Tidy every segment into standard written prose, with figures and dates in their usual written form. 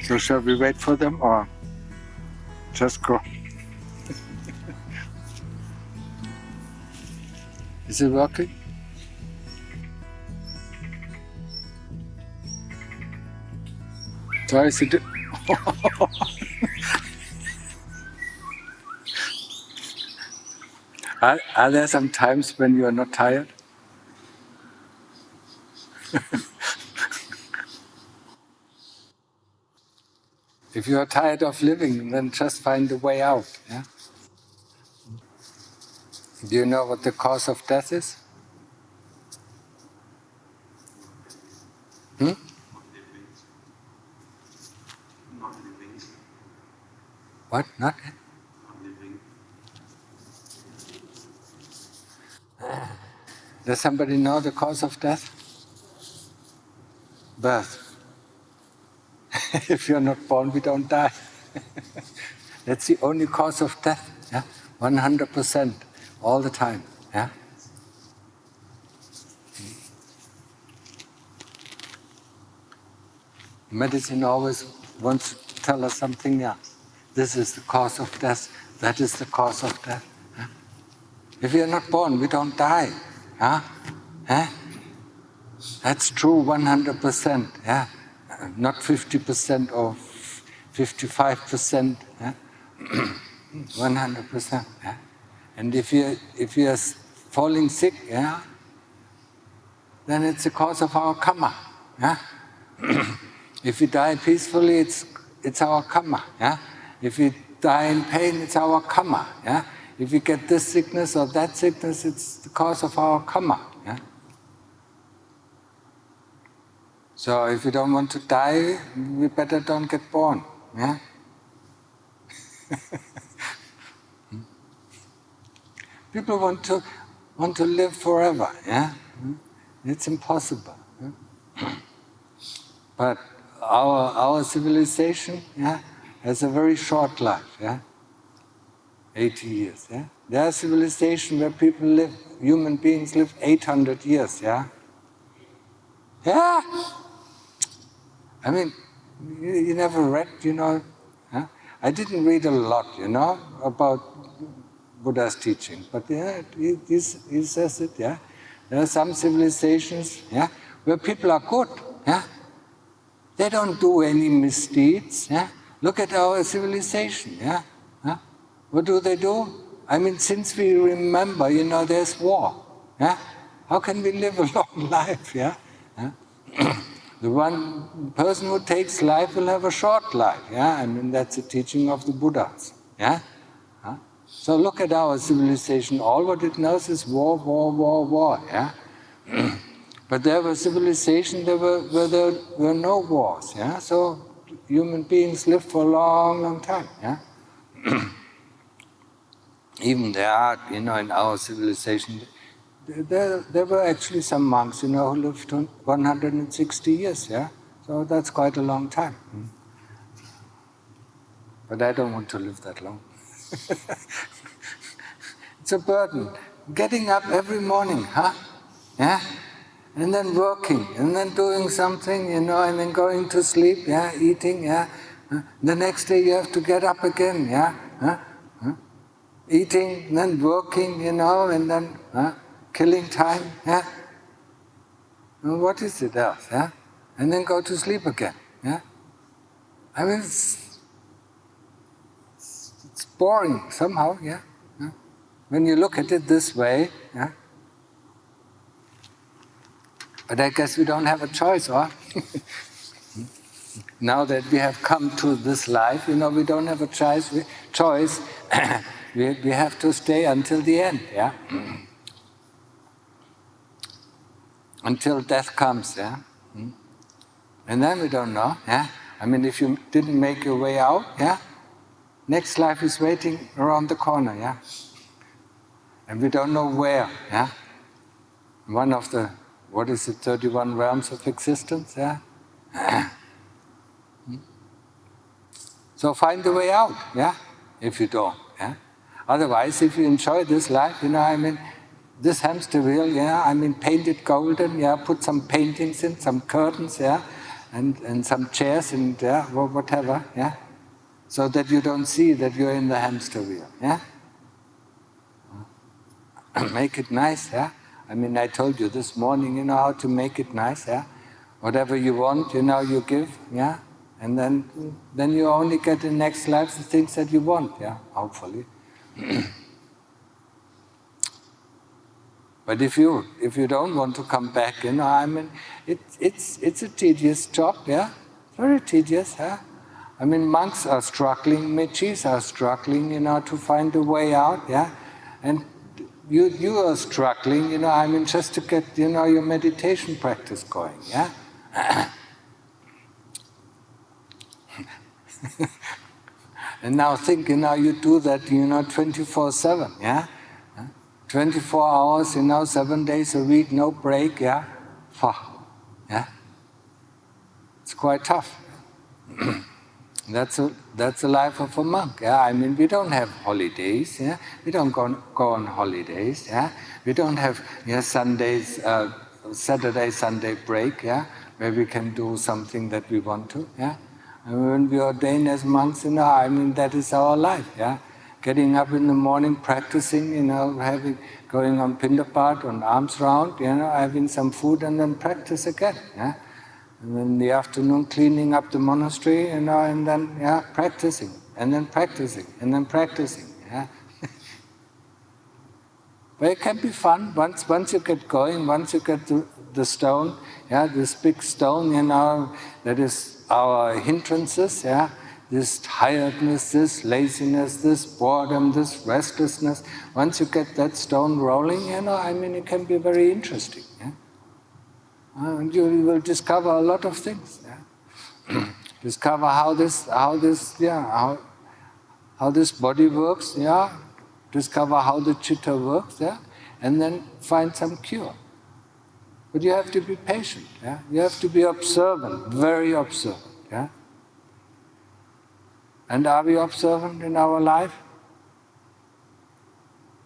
So shall we wait for them or just go? Is it working? So is it? Are there some times when you are not tired? If you are tired of living, then just find a way out. Yeah? Do you know what the cause of death is? Hmm? What? Not? Does somebody know the cause of death? Birth. If you're not born, we don't die. That's the only cause of death. Yeah? 100%, all the time. Yeah? Medicine always wants to tell us something. Yeah, this is the cause of death. That is the cause of death. Yeah? If we are not born, we don't die. Yeah? Yeah? That's true 100%. Yeah? Not 50% or 55%. Yeah? 100%. Yeah? And if you are falling sick, yeah, then it's the cause of our karma. Yeah? If we die peacefully, it's our karma. Yeah? If we die in pain, it's our karma. Yeah? If we get this sickness or that sickness, it's the cause of our karma. Yeah? So if we don't want to die, we better don't get born. Yeah? People want to live forever. Yeah? It's impossible. Yeah? But our civilization, yeah, has a very short life. Yeah? 80 years. Yeah? There are civilizations where people live, human beings live 800 years. Yeah? Yeah! I mean, you never read, huh? I didn't read a lot, about Buddha's teaching, but yeah, he says it, yeah. There are some civilizations, yeah, where people are good, yeah. They don't do any misdeeds, yeah. Look at our civilization, yeah. Huh? What do they do? I mean, since we remember, there's war, yeah. How can we live a long life, yeah? Huh? The one person who takes life will have a short life, yeah? I mean, that's the teaching of the Buddhas, yeah? Huh? So look at our civilization, all what it knows is war, war, war, war, yeah? But there were civilizations where there were no wars, yeah? So human beings lived for a long, long time, yeah? Even there are, in our civilization, there were actually some monks, who lived 160 years, yeah? So that's quite a long time. But I don't want to live that long. It's a burden. Getting up every morning, huh? Yeah? And then working, and then doing something, and then going to sleep, yeah? Eating, yeah? The next day you have to get up again, yeah? Huh? Eating, and then working, and then killing time, yeah? And what is it else, yeah? And then go to sleep again, yeah? I mean, it's boring somehow, yeah? When you look at it this way, yeah? But I guess we don't have a choice, or? Now that we have come to this life, we don't have a choice. We have to stay until the end, yeah? Until death comes, yeah? And then we don't know, yeah? I mean, if you didn't make your way out, yeah? Next life is waiting around the corner, yeah? And we don't know where, yeah? One of the, 31 realms of existence, yeah? So find the way out, yeah? If you don't, yeah? Otherwise, if you enjoy this life, this hamster wheel, yeah? Paint it golden, yeah? Put some paintings in, some curtains, yeah? and some chairs and whatever, yeah, so that you don't see that you're in the hamster wheel, yeah. Make it nice, yeah. I mean, I told you this morning, you know how to make it nice, yeah. Whatever you want, you know, you give, yeah, and then you only get in next life the things that you want, yeah, hopefully. But if you don't want to come back, you know, I mean, it's a tedious job, yeah, very tedious, yeah. I mean, monks are struggling, mechis are struggling, you know, to find a way out, yeah, and you are struggling, you know, I mean, just to get, you know, your meditation practice going, yeah. And now think, you know, you do that, you know, 24/7, yeah. 24 hours, you know, 7 days a week, no break, yeah. Yeah. It's quite tough. That's the life of a monk. Yeah, I mean, we don't have holidays. Yeah, we don't go on holidays. Yeah, we don't have Sundays, Saturday, Sunday break. Yeah, where we can do something that we want to. Yeah, and when we ordain as monks, you know, I mean, that is our life. Yeah, getting up in the morning, practicing. You know, going on Pindapat, on alms round. You know, having some food and then practice again. Yeah. And then in the afternoon, cleaning up the monastery, you know, and then, yeah, practicing, and then practicing, and then practicing, yeah. But it can be fun once you get going, once you get to the stone, yeah, this big stone, you know, that is our hindrances, yeah, this tiredness, this laziness, this boredom, this restlessness. Once you get that stone rolling, you know, I mean, it can be very interesting, yeah. And you will discover a lot of things. Yeah? Discover how this body works. Yeah, discover how the chitta works. Yeah, and then find some cure. But you have to be patient. Yeah, you have to be observant, very observant. Yeah. And are we observant in our life?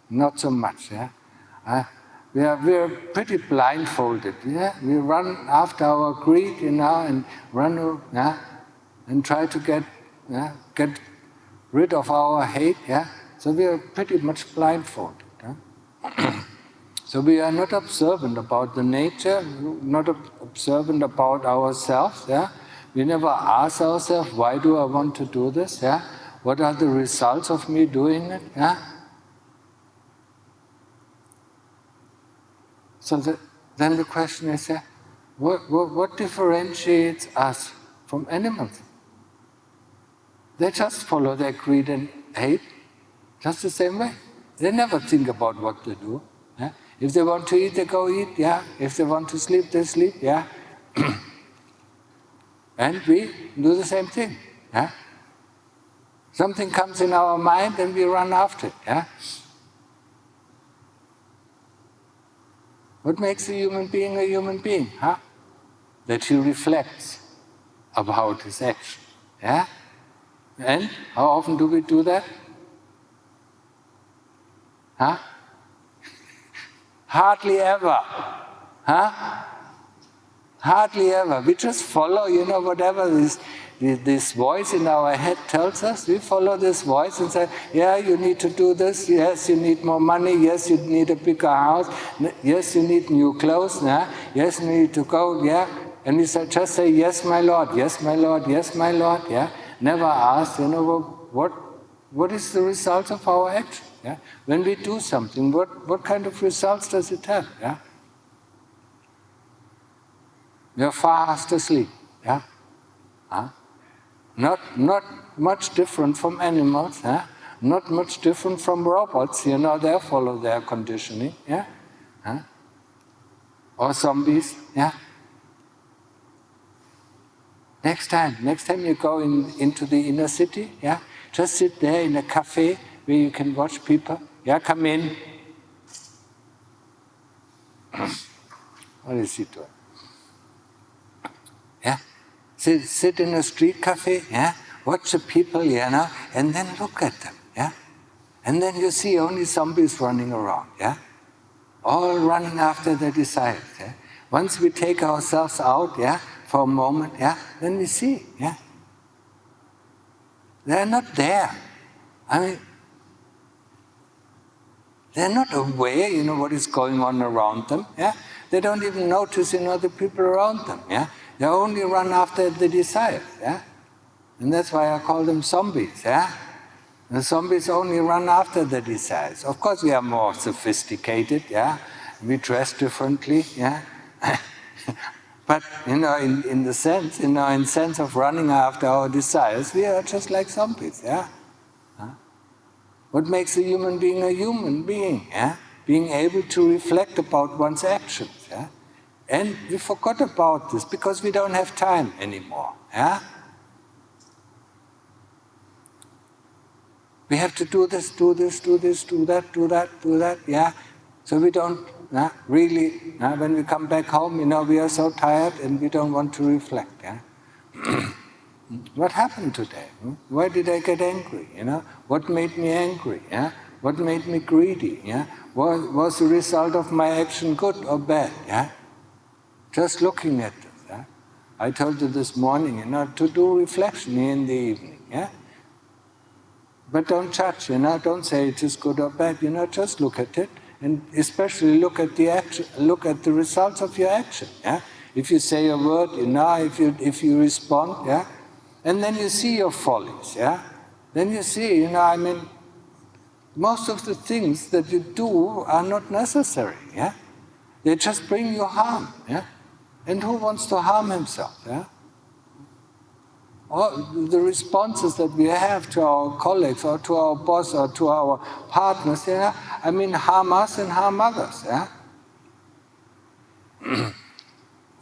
Not so much. Yeah. We are pretty blindfolded. Yeah, we run after our greed, you know, and run, yeah, and try to get rid of our hate. Yeah, so we are pretty much blindfolded. Yeah? So we are not observant about the nature, not observant about ourselves. Yeah, we never ask ourselves, why do I want to do this? Yeah, what are the results of me doing it? Yeah. So then the question is, what differentiates us from animals? They just follow their greed and hate, just the same way. They never think about what to do. Yeah? If they want to eat, they go eat. Yeah. If they want to sleep, they sleep. Yeah. And we do the same thing. Yeah. Something comes in our mind, and we run after it. Yeah. What makes a human being, huh? That he reflects about his action, yeah? And how often do we do that? Huh? Hardly ever, huh? Hardly ever. We just follow, you know, whatever this voice in our head tells us. We follow this voice and say, yeah, you need to do this. Yes, you need more money. Yes, you need a bigger house. Yes, you need new clothes. Yeah? Yes, you need to go. Yeah, and we just say, yes, my Lord. Yes, my Lord. Yes, my Lord. Yeah, never ask, you know, what is the result of our action? Yeah, when we do something, what kind of results does it have? Yeah. We are fast asleep, yeah? Huh? Not much different from animals, yeah? Not much different from robots, you know, they follow their conditioning, yeah? Huh? Or zombies, yeah? Next time you go into the inner city, yeah? Just sit there in a cafe where you can watch people, yeah, come in. What is he doing? Yeah, sit in a street cafe, yeah, watch the people, you know, and then look at them, yeah, and then you see only zombies running around, yeah, all running after their desires. Yeah? Once we take ourselves out, yeah, for a moment, yeah, then we see, yeah. They're not there. I mean, they're not aware, what is going on around them, yeah. They don't even notice, the people around them, yeah. They only run after the desires, yeah. And that's why I call them zombies, yeah. The zombies only run after the desires. Of course, we are more sophisticated, yeah. We dress differently, yeah. But in the sense, in sense of running after our desires, we are just like zombies, yeah. What makes a human being, yeah? Being able to reflect about one's actions, yeah. And we forgot about this because we don't have time anymore, yeah. We have to do this, do that, yeah. So we don't really, when we come back home, we are so tired and we don't want to reflect, yeah. What happened today? Why did I get angry? What made me angry? Yeah? What made me greedy? Yeah? Was the result of my action good or bad? Yeah? Just looking at this. Yeah? I told you this morning, to do reflection in the evening. Yeah? But don't judge, don't say it is good or bad, just look at it, and especially look at the action, look at the results of your action. Yeah? If you say a word, if you respond, yeah? And then you see your follies, yeah? Then you see, most of the things that you do are not necessary, yeah? They just bring you harm, yeah? And who wants to harm himself, yeah? All the responses that we have to our colleagues or to our boss or to our partners, harm us and harm others, yeah?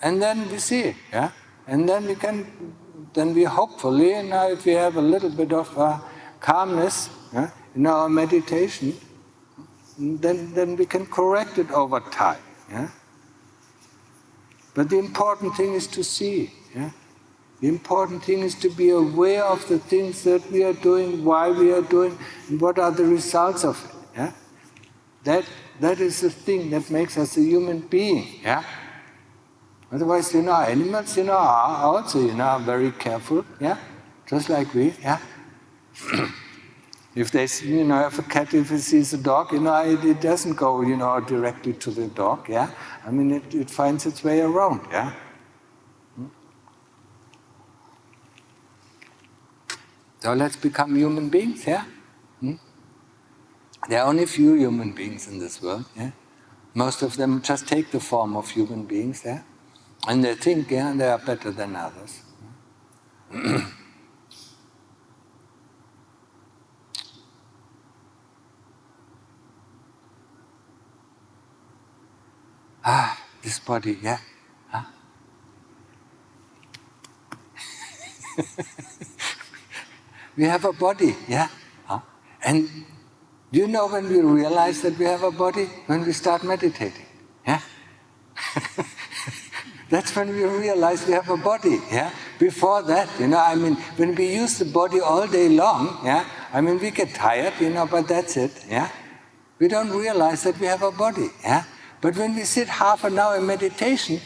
And then we see it, yeah? And then we hopefully, if we have a little bit of calmness in our meditation, then we can correct it over time. Yeah? But the important thing is to see. Yeah? The important thing is to be aware of the things that we are doing, why we are doing, and what are the results of it. Yeah? That is the thing that makes us a human being. Yeah? Otherwise, animals, are also, very careful, yeah, just like we, yeah. If they, if a cat, if it sees a dog, it doesn't go, directly to the dog, yeah. It finds its way around, yeah. So let's become human beings, yeah. There are only few human beings in this world, yeah. Most of them just take the form of human beings, yeah. And they think, they are better than others. This body, yeah? Huh? We have a body, yeah? Huh? And do you know when we realize that we have a body? When we start meditating, yeah? That's when we realize we have a body, yeah? Before that, when we use the body all day long, yeah? We get tired, but that's it, yeah? We don't realize that we have a body, yeah? But when we sit half an hour in meditation,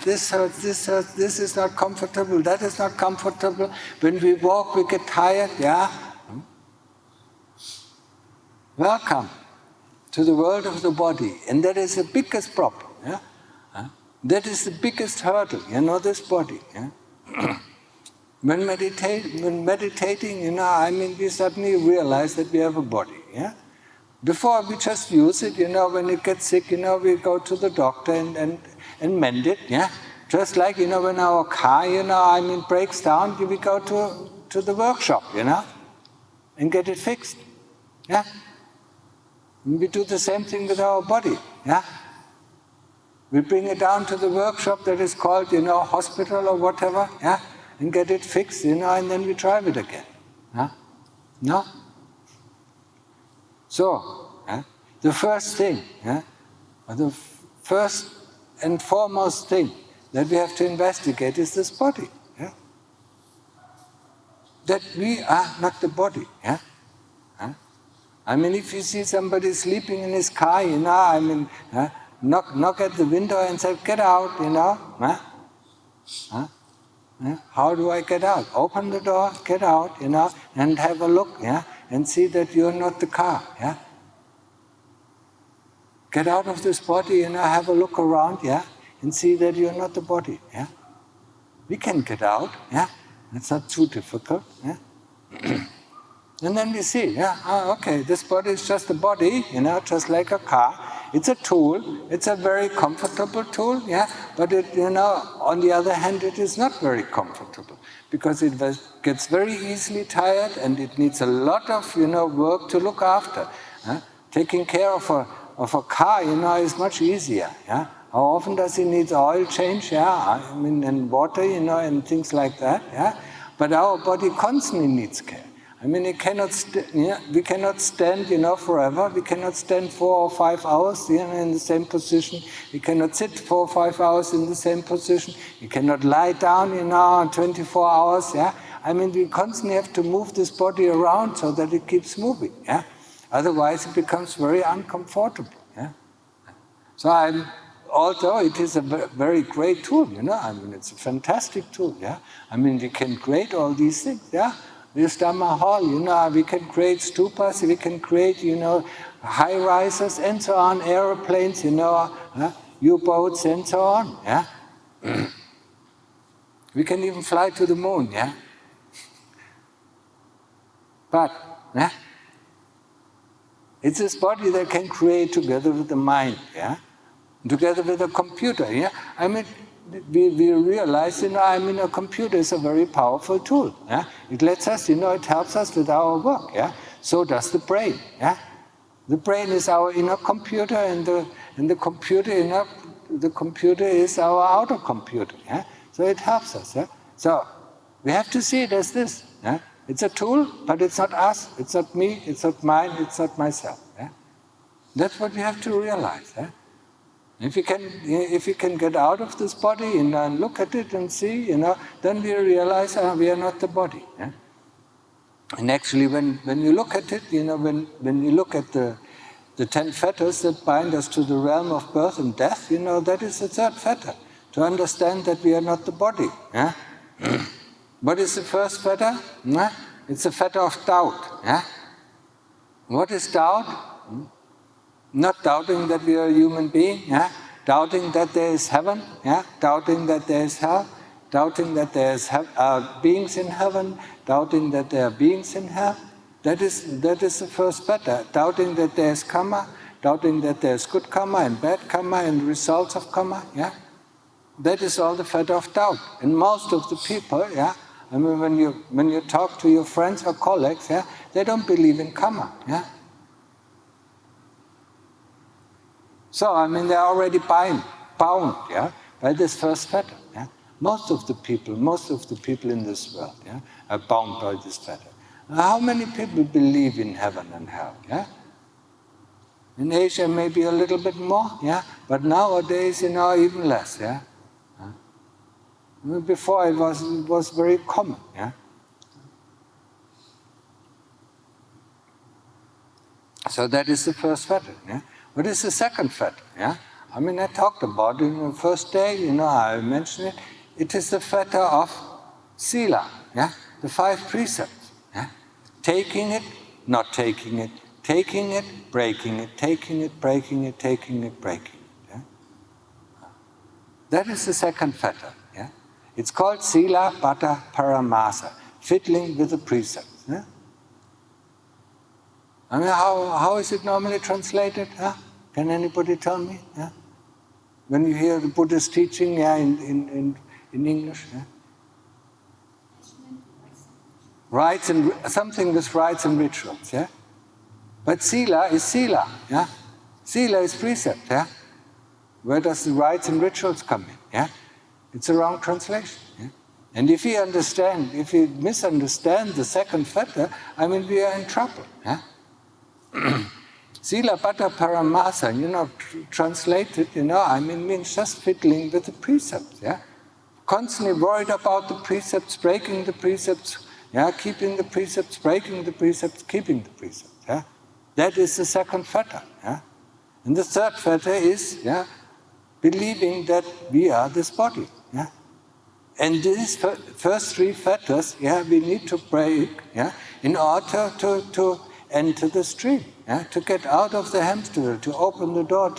this hurts, this is not comfortable, that is not comfortable. When we walk, we get tired, yeah? Welcome to the world of the body. And that is the biggest problem, yeah? That is the biggest hurdle, this body. Yeah? When meditating, we suddenly realize that we have a body. Yeah? Before we just use it, when it gets sick, we go to the doctor and mend it. Yeah? Just like, when our car, breaks down, we go to the workshop, and get it fixed. Yeah? And we do the same thing with our body. Yeah? We bring it down to the workshop that is called, hospital or whatever, yeah, and get it fixed, and then we drive it again. Yeah? No? So, the first thing, or the first and foremost thing that we have to investigate is this body. Yeah? That we are not the body. Yeah? If you see somebody sleeping in his car, knock at the window and say, get out, Huh? Huh? Yeah? How do I get out? Open the door, get out, and have a look, and see that you're not the car. Get out of this body, have a look around, and see that you're not the body. We can get out, It's not too difficult, And then we see, okay, this body is just a body, just like a car. It's a tool. It's a very comfortable tool, But it, on the other hand, it is not very comfortable because it gets very easily tired and it needs a lot of, work to look after. Taking care of a car, is much easier. How often does it need oil change? And water, and things like that. But our body constantly needs care. It cannot we cannot stand, forever. We cannot stand 4 or 5 hours, in the same position. We cannot sit 4 or 5 hours in the same position. We cannot lie down, 24 hours. We constantly have to move this body around so that it keeps moving. Otherwise, it becomes very uncomfortable. So although it is a very great tool, it's a fantastic tool. We can create all these things. This Dhamma hall, we can create stupas, we can create, high rises and so on, aeroplanes, U-boats and so on. We can even fly to the moon. But it's this body that can create together with the mind, together with a computer. We realize, a computer is a very powerful tool. It lets us, it helps us with our work. So does the brain. The brain is our inner computer, and the computer is our outer computer. So it helps us. So we have to see it as this. It's a tool, but it's not us. It's not me. It's not mine. It's not myself. That's what we have to realize. If we can get out of this body and look at it and see, then we realize we are not the body. And actually, when you look at it, when you look at the 10 fetters that bind us to the realm of birth and death, that is the third fetter, to understand that we are not the body. What is the first fetter? It's the fetter of doubt. What is doubt? Not doubting that we are a human being, doubting that there is heaven, doubting that there is hell, doubting that there is beings in heaven, doubting that there are beings in hell. That is the first fetter. Doubting that there is karma, doubting that there is good karma and bad karma and results of karma. That is all the fetter of doubt. And most of the people, when you talk to your friends or colleagues, they don't believe in karma. So, they're already bound, by this first fetter. Most of the people in this world, are bound by this fetter. Now, how many people believe in heaven and hell? In Asia, maybe a little bit more, but nowadays, even less. Before it was very common. So that is the first fetter. What is the second fetter? I talked about it in the first day, I mentioned it. It is the fetter of sila, the 5 precepts. Taking it, not taking it, taking it, breaking it, taking it, breaking it, taking it, breaking it. That is the second fetter. It's called sila bata paramasa, fiddling with the precepts. How is it normally translated? Can anybody tell me? When you hear the Buddhist teaching, in English? Rites and something with rites and rituals. But sila is sila. Sila is precept. Where does the rites and rituals come in? It's a wrong translation. And if we misunderstand the second fetter, we are in trouble. Sila bata paramasa, translated, means just fiddling with the precepts. Constantly worried about the precepts, breaking the precepts, keeping the precepts, breaking the precepts, keeping the precepts. That is the second fetter. And the third fetter is believing that we are this body. And these first three fetters, we need to break, in order to enter the stream, to get out of the hamster wheel, to open the door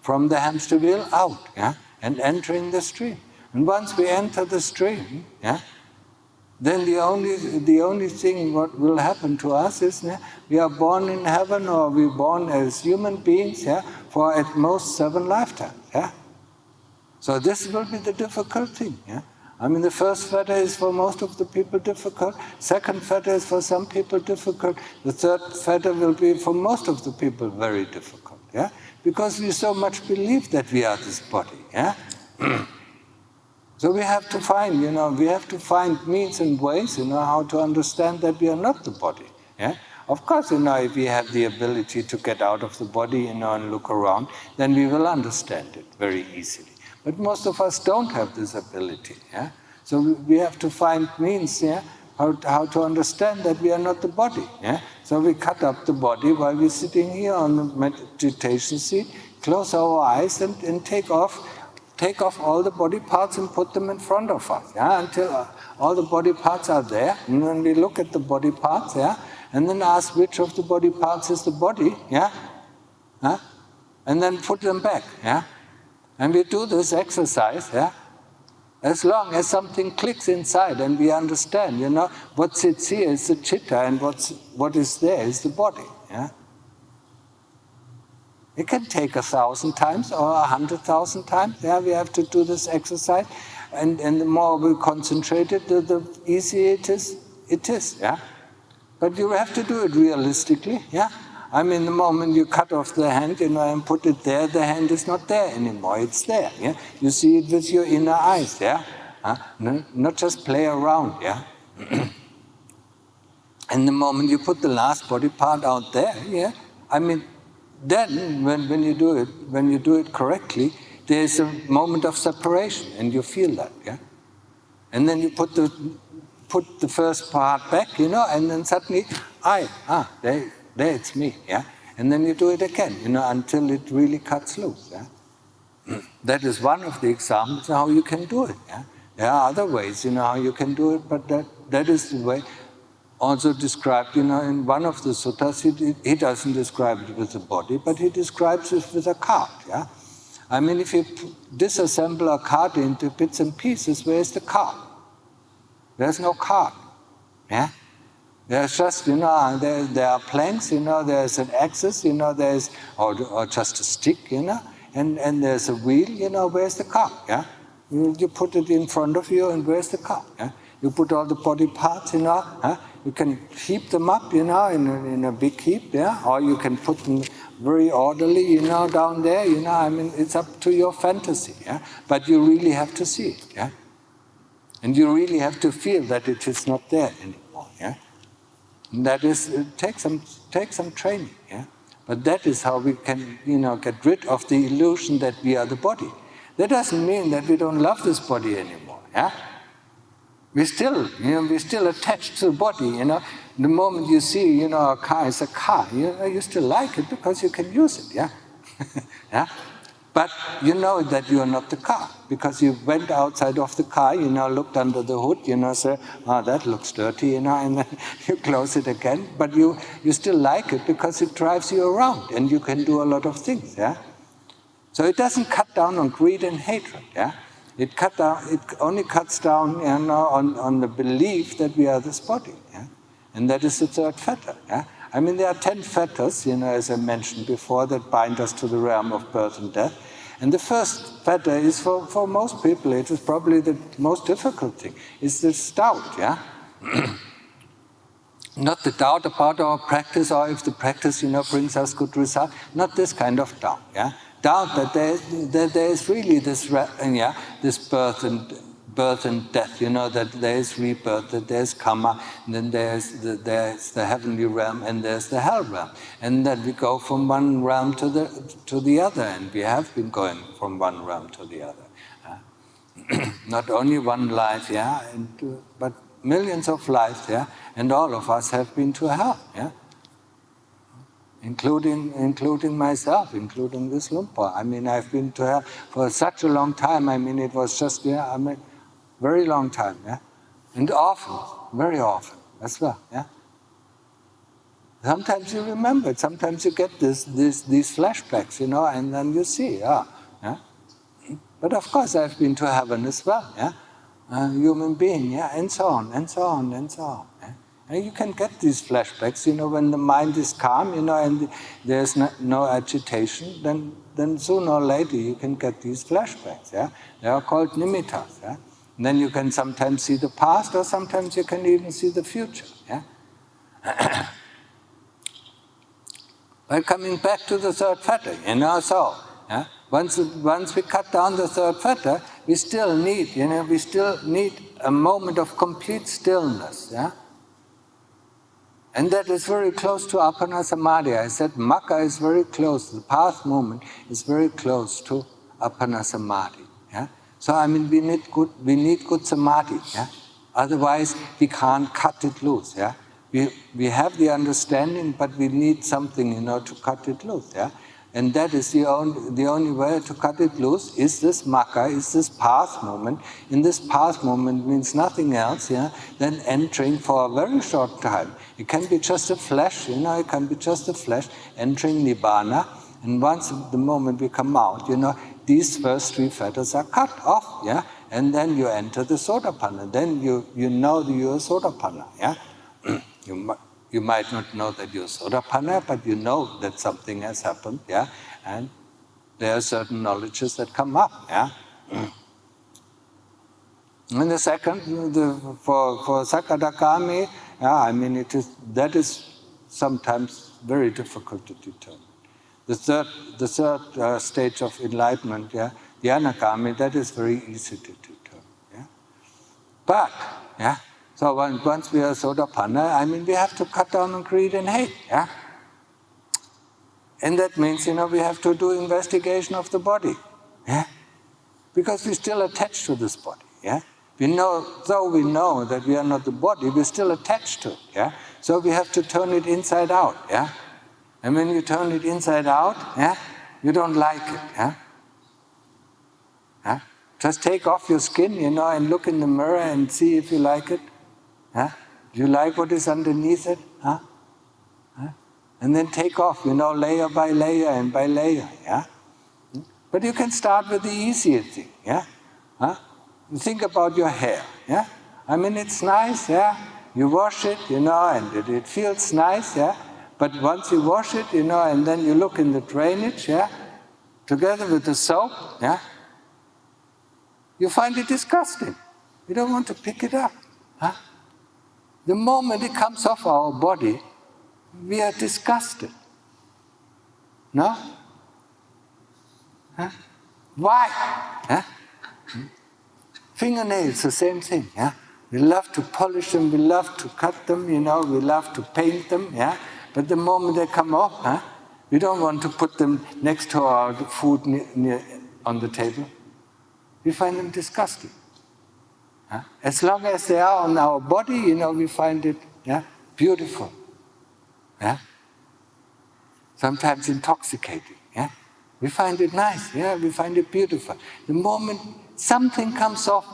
from the hamster wheel out, and entering the stream. And once we enter the stream, then the only thing what will happen to us is we are born in heaven, or we're born as human beings, for at most 7 lifetimes. So this will be the difficult thing. I mean, the first fetter is for most of the people difficult. Second fetter is for some people difficult. The third fetter will be for most of the people very difficult. Because we so much believe that we are this body. So we have to find, means and ways, how to understand that we are not the body. Of course, if we have the ability to get out of the body, and look around, then we will understand it very easily. But most of us don't have this ability. So we have to find means, how to understand that we are not the body. So we cut up the body while we're sitting here on the meditation seat, close our eyes and take off all the body parts and put them in front of us, until all the body parts are there. And then we look at the body parts, and then ask which of the body parts is the body, and then put them back, And we do this exercise, as long as something clicks inside and we understand, what sits here is the chitta and what is there is the body, It can take 1,000 times or 100,000 times. We have to do this exercise, and the more we concentrate it, the easier it is. But you have to do it realistically. I mean, the moment you cut off the hand, and put it there, the hand is not there anymore. It's there. You see it with your inner eyes. Not just play around. And the moment you put the last body part out there, I mean. Then, when you do it correctly, there is a moment of separation, and you feel that, And then you put the first part back, and then suddenly, there it's me, And then you do it again, until it really cuts loose, That is one of the examples of how you can do it, There are other ways, how you can do it, but that is the way. Also described, in one of the suttas, he doesn't describe it with the body, but he describes it with a cart, I mean, if you disassemble a cart into bits and pieces, where's the cart? There's no cart, There's just, there are planks, there's an axis, there's, or just a stick, and there's a wheel, where's the cart, You put it in front of you, and where's the cart, You put all the body parts, You can heap them up, in a big heap, Or you can put them very orderly, down there, I mean, it's up to your fantasy, But you really have to see it, And you really have to feel that it is not there anymore, And that is, it takes some training, But that is how we can, get rid of the illusion that we are the body. That doesn't mean that we don't love this body anymore, We're still attached to the body, The moment you see, a car is a car, you still like it because you can use it, But you know that you are not the car because you went outside of the car, looked under the hood, say, that looks dirty, and then you close it again. But you still like it because it drives you around and you can do a lot of things, So it doesn't cut down on greed and hatred, It only cuts down on the belief that we are this body, And that is the third fetter, I mean, there are 10 fetters, as I mentioned before, that bind us to the realm of birth and death. And the first fetter is for most people, it is probably the most difficult thing, is this doubt, Not the doubt about our practice or if the practice, brings us good result. Not this kind of doubt, Doubt that there is really this, this birth and death, that there is rebirth, that there's karma, and then there's the heavenly realm, and there's the hell realm, and that we go from one realm to the other, and we have been going from one realm to the other. Not only one life, but millions of lives, and all of us have been to hell, including myself, including this Lumpur. I mean, I've been to hell for such a long time. I mean, it was just, I mean, very long time, yeah? And often, very often as well, yeah? Sometimes you remember it, sometimes you get these flashbacks, and then you see, yeah? But of course, I've been to heaven as well, yeah? Human being, yeah, and so on, and so on, and so on. Yeah? And you can get these flashbacks, when the mind is calm, and there's no agitation, then sooner or later you can get these flashbacks, yeah? They are called nimittas, yeah? And then you can sometimes see the past, or sometimes you can even see the future, yeah? But coming back to the third fetter, so, yeah? Once we cut down the third fetter, we still need a moment of complete stillness, yeah? And that is very close to Appana Samadhi. I said Magga is very close, the path movement is very close to Appana Samadhi, yeah? So I mean, we need good samadhi, yeah? Otherwise we can't cut it loose, yeah? We have the understanding, but we need something, to cut it loose, yeah? And that is the only way to cut it loose is this Magga, is this path movement. In this path movement means nothing else, yeah, than entering for a very short time. It can be just a flash, it can be just a flash, entering Nibbana. And once the moment we come out, these first three fetters are cut off, yeah? And then you enter the Sotapanna. Then you know that you're Sotapanna, yeah? You might not know that you're Sotapanna, but you know that something has happened, yeah? And there are certain knowledges that come up, yeah? And the second, for Sakadagami, yeah, I mean, that is sometimes very difficult to determine. The third stage of enlightenment, yeah, the Anagami, that is very easy to determine, yeah? But, yeah, so once we are Sotapanna, I mean, we have to cut down on greed and hate, yeah? And that means, we have to do investigation of the body, yeah? Because we're still attached to this body, yeah? Though we know that we are not the body, we're still attached to it, yeah? So we have to turn it inside out, yeah? And when you turn it inside out, yeah, you don't like it, yeah? Yeah? Just take off your skin, and look in the mirror and see if you like it. Yeah? Do you like what is underneath it? Huh? Huh? And then take off, layer by layer and by layer, yeah? But you can start with the easier thing, yeah? Huh? Think about your hair, yeah? I mean, it's nice, yeah? You wash it, and it feels nice, yeah? But once you wash it, and then you look in the drainage, yeah? Together with the soap, yeah? You find it disgusting. You don't want to pick it up, huh? The moment it comes off our body, we are disgusted. No? Huh? Why? Huh? Fingernails, the same thing, yeah? We love to polish them, we love to cut them, we love to paint them, yeah? But the moment they come off, huh? We don't want to put them next to our food on the table. We find them disgusting. Huh? As long as they are on our body, we find it, yeah, beautiful. Yeah? Sometimes intoxicating. Yeah? We find it nice, yeah, we find it beautiful. The moment something comes off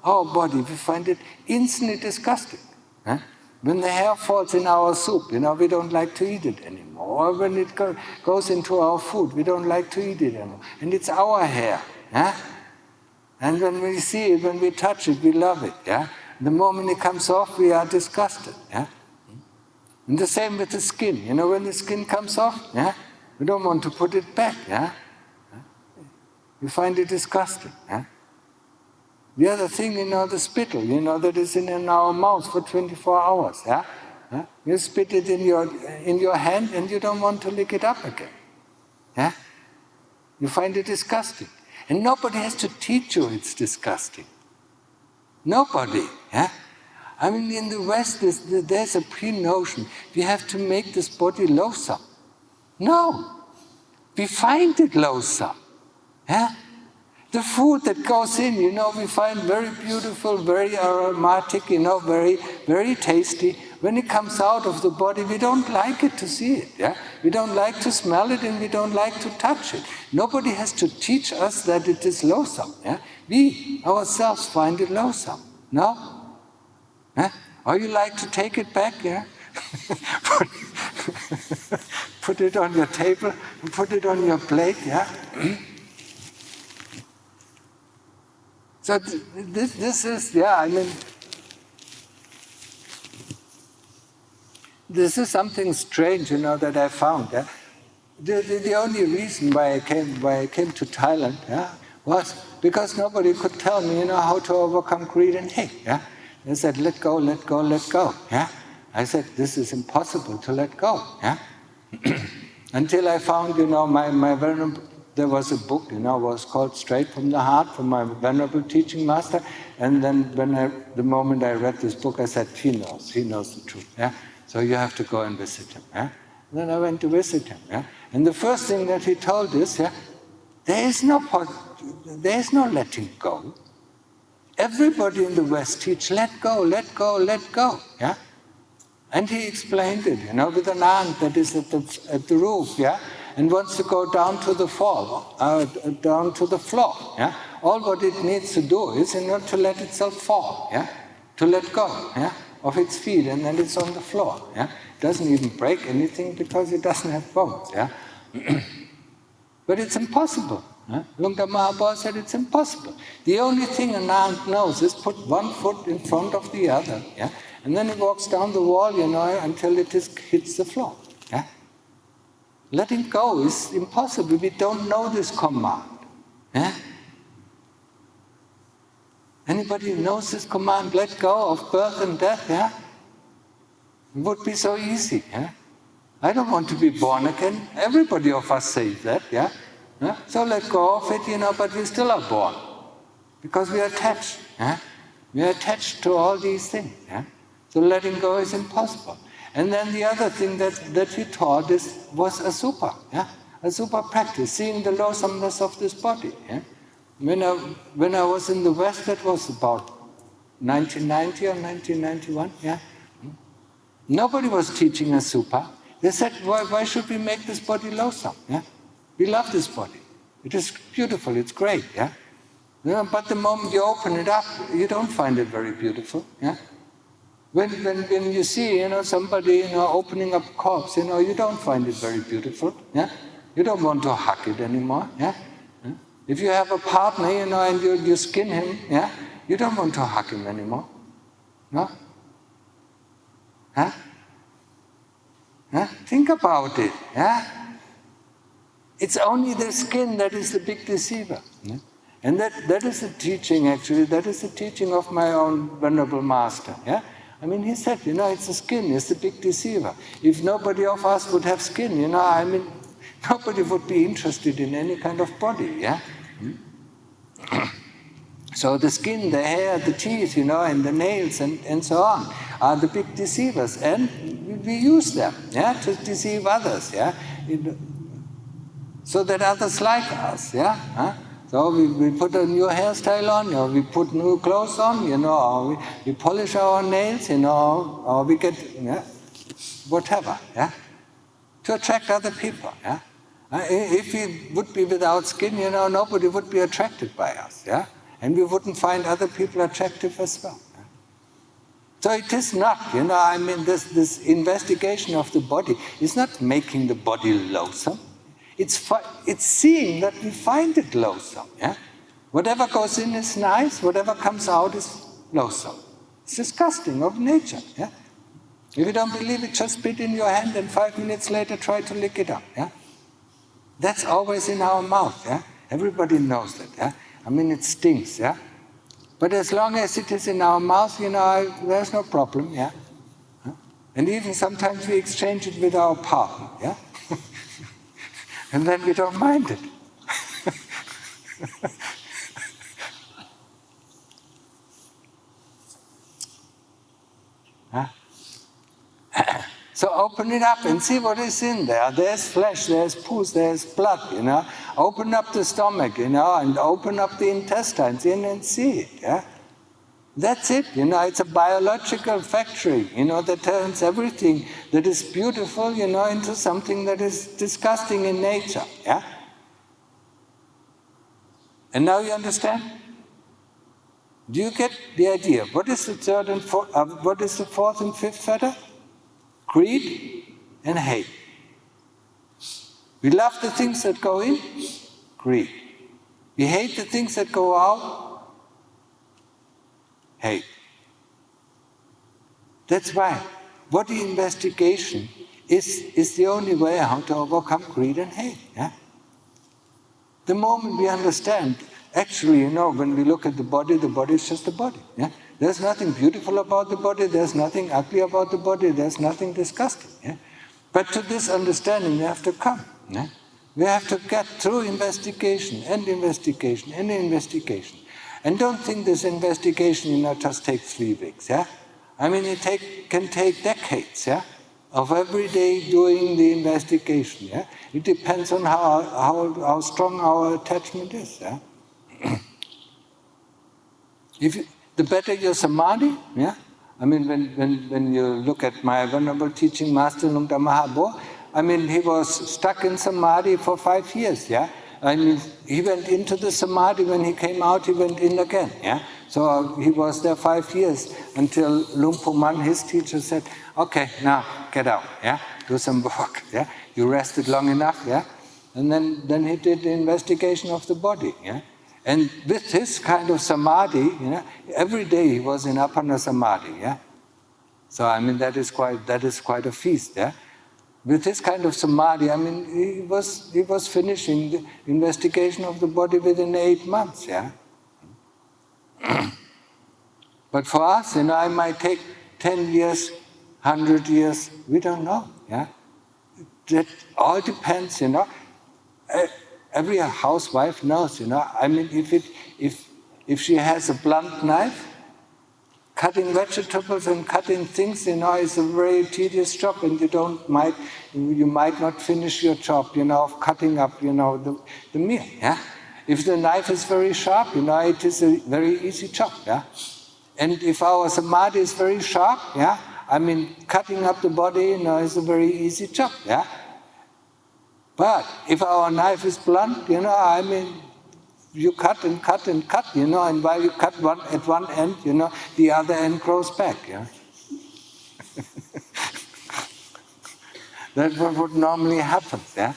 our body, we find it instantly disgusting. Yeah? When the hair falls in our soup, we don't like to eat it anymore. Or when it goes into our food, we don't like to eat it anymore. And it's our hair. Yeah? And when we see it, when we touch it, we love it. Yeah? The moment it comes off, we are disgusted. Yeah? And the same with the skin. When the skin comes off, yeah, we don't want to put it back. Yeah? We find it disgusting. Yeah? The other thing, the spittle, that is in our mouth for 24 hours. Yeah? Yeah? You spit it in your hand and you don't want to lick it up again. Yeah? You find it disgusting. And nobody has to teach you it's disgusting. Nobody. Yeah? I mean, in the West, there's a pre-notion. We have to make this body loathsome. No. We find it loathsome. Yeah? The food that goes in, we find very beautiful, very aromatic, very, very tasty. when it comes out of the body, we don't like it to see it. Yeah? We don't like to smell it and we don't like to touch it. Nobody has to teach us that it is loathsome. Yeah? We ourselves find it loathsome. No? Yeah? Or you like to take it back, yeah? Put it on your table, put it on your plate, yeah? So this is, yeah, I mean, this is something strange, that I found. Yeah? The only reason why I came to Thailand, yeah, was because nobody could tell me, how to overcome greed and hate. Yeah? They said, let go, let go, let go. Yeah? I said, this is impossible to let go. Yeah? Until I found, my venerable, there was a book, was called Straight from the Heart from my venerable teaching master. And then the moment I read this book, I said, he knows the truth. Yeah? So you have to go and visit him. Yeah? And then I went to visit him. Yeah? And the first thing that he told is, yeah, there is no letting go. Everybody in the West teach, let go, let go, let go. Yeah? And he explained it, with an ant that is at the roof, yeah, and wants to go down to the floor. Yeah? All what it needs to do is, to let itself fall, yeah, to let go, yeah, of its feet, and then it's on the floor. Yeah? It doesn't even break anything because it doesn't have bones. Yeah? But it's impossible. Lungta Mahaprabhu said it's impossible. The only thing an ant knows is put one foot in front of the other, yeah? And then it walks down the wall, until it hits the floor. Yeah? Letting go is impossible. We don't know this command. Yeah? Anybody who knows this command, let go of birth and death, yeah? It would be so easy. Yeah? I don't want to be born again. Everybody of us says that, yeah? Yeah? So let go of it, but we still are born. Because we are attached. Yeah? We are attached to all these things. Yeah? So letting go is impossible. And then the other thing that he taught was asupa. Yeah? Asupa practice, seeing the loathsomeness of this body. Yeah? When I was in the West, that was about 1990 or 1991. Yeah? Nobody was teaching asupa. They said, why should we make this body loathsome? Yeah? We love this body. It is beautiful, it's great. Yeah? But the moment you open it up, you don't find it very beautiful. Yeah? When you see, somebody, opening up a corpse, you don't find it very beautiful. Yeah? You don't want to hug it anymore. Yeah? If you have a partner, and you skin him, yeah? You don't want to hug him anymore. No? Huh? Huh? Think about it. Yeah? It's only the skin that is the big deceiver. Yeah? And that is the teaching, actually. That is the teaching of my own venerable master. Yeah? I mean, he said, it's the skin, it's the big deceiver. If nobody of us would have skin, nobody would be interested in any kind of body. Yeah? So the skin, the hair, the teeth, and the nails and so on are the big deceivers. And we use them, yeah, to deceive others, yeah, so that others like us, yeah. Huh? So we put a new hairstyle on, we put new clothes on, or we polish our nails, or we get, whatever, yeah, to attract other people, yeah. If we would be without skin, nobody would be attracted by us, yeah. And we wouldn't find other people attractive as well. Yeah? So it is not, this investigation of the body is not making the body loathsome. It's seeing that we find it loathsome. Yeah? Whatever goes in is nice, whatever comes out is loathsome. It's disgusting of nature. Yeah? If you don't believe it, just spit in your hand and 5 minutes later try to lick it up. Yeah? That's always in our mouth. Yeah? Everybody knows that. Yeah? It stinks. Yeah? But as long as it is in our mouth, there's no problem. Yeah? And even sometimes we exchange it with our partner. Yeah? And then we don't mind it. Huh? So open it up and see what is in there. There's flesh, there's pus, there's blood, Open up the stomach, and open up the intestines and see it, yeah? That's it, it's a biological factory, that turns everything that is beautiful, into something that is disgusting in nature, yeah? And now you understand? Do you get the idea? What is the what is the fourth and fifth fetter? Greed and hate. We love the things that go in, greed. We hate the things that go out, hate. That's why body investigation is the only way how to overcome greed and hate. Yeah? The moment we understand, actually, when we look at the body is just the body. Yeah? There's nothing beautiful about the body, there's nothing ugly about the body, there's nothing disgusting. Yeah? But to this understanding we have to come. Yeah? We have to get through investigation and investigation and investigation. And don't think this investigation, just takes 3 weeks. Yeah? I mean, it can take decades, yeah, of every day doing the investigation. Yeah? It depends on how strong our attachment is. Yeah? The better your samadhi, yeah. I mean, when you look at my venerable teaching master Lungta Mahabo, I mean, he was stuck in samadhi for 5 years. Yeah. I mean, he went into the samadhi, when he came out, he went in again. Yeah. So he was there 5 years until Lumpur Man, his teacher, said, "Okay, now get out. Yeah, do some work. Yeah, you rested long enough. Yeah." And then he did the investigation of the body. Yeah. And with this kind of samadhi, every day he was in apana samadhi. Yeah. So I mean, that is quite a feast. Yeah. With this kind of samadhi, I mean, he was finishing the investigation of the body within 8 months. Yeah. But for us, it might take 10 years, 100 years. We don't know. Yeah. That all depends. Every housewife knows. I mean, if she has a blunt knife, cutting vegetables and cutting things, is a very tedious job, and you might not finish your job, of cutting up, the meal. Yeah. If the knife is very sharp, it is a very easy job. Yeah. And if our samadhi is very sharp, yeah, I mean, cutting up the body, is a very easy job. Yeah. But if our knife is blunt, I mean, you cut and cut and cut, and while you cut at one end, the other end grows back. Yeah? That's what normally happens. Yeah?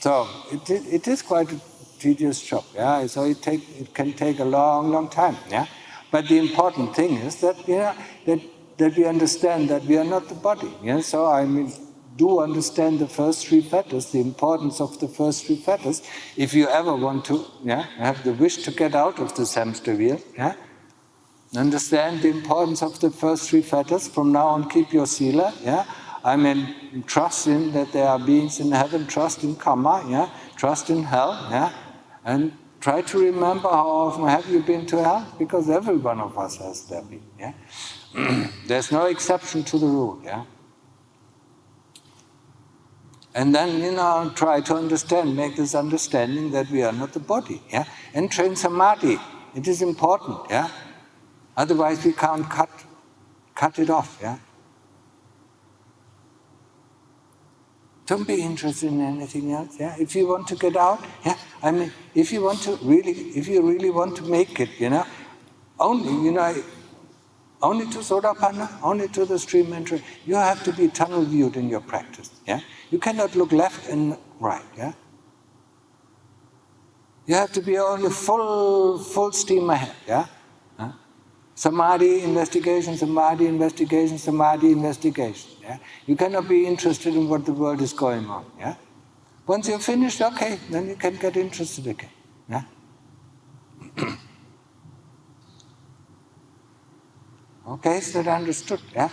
So it is quite a tedious job. Yeah? So it can take a long, long time. Yeah? But the important thing is that that we understand that we are not the body. Yeah? So I mean, do understand the first 3 fetters, the importance of the first 3 fetters. If you ever want to have the wish to get out of this hamster wheel, understand the importance of the first 3 fetters. From now on, keep your sila. Yeah? I mean, trust in that there are beings in heaven, trust in karma, trust in hell, and try to remember how often have you been to hell, because every one of us has there been. Yeah? There's no exception to the rule. Yeah? And then, try to understand, make this understanding that we are not the body. Yeah? And train samadhi. It is important. Yeah? Otherwise, we can't cut it off. Yeah? Don't be interested in anything else. Yeah? If you want to get out, I mean, if you really want to make it, only to Sodapanna, only to the stream entry, you have to be tunnel viewed in your practice. Yeah? You cannot look left and right. Yeah? You have to be only full steam ahead. Yeah? Samadhi, investigation, samadhi, investigation, samadhi, investigation. Yeah? You cannot be interested in what the world is going on. Yeah? Once you're finished, okay, then you can get interested again. Yeah? Okay, is that understood? Yeah?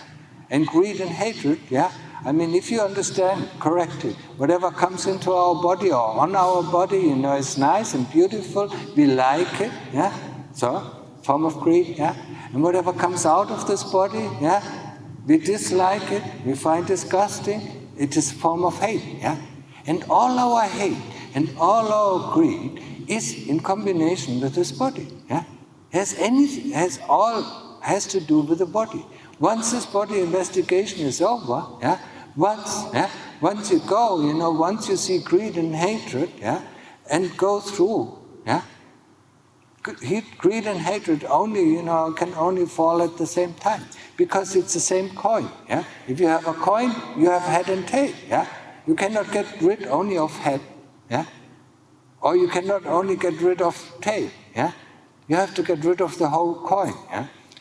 And greed and hatred, yeah? I mean, if you understand correctly, whatever comes into our body or on our body, is nice and beautiful, we like it, yeah? So, form of greed, yeah? And whatever comes out of this body, yeah? We dislike it, we find disgusting, it is a form of hate, yeah? And all our hate and all our greed is in combination with this body, yeah? Has all has to do with the body. Once this body investigation is over, once you go, once you see greed and hatred, and go through, greed and hatred only, can only fall at the same time, because it's the same coin. If you have a coin, you have head and tail. You cannot get rid only of head, or you cannot only get rid of tail. You have to get rid of the whole coin.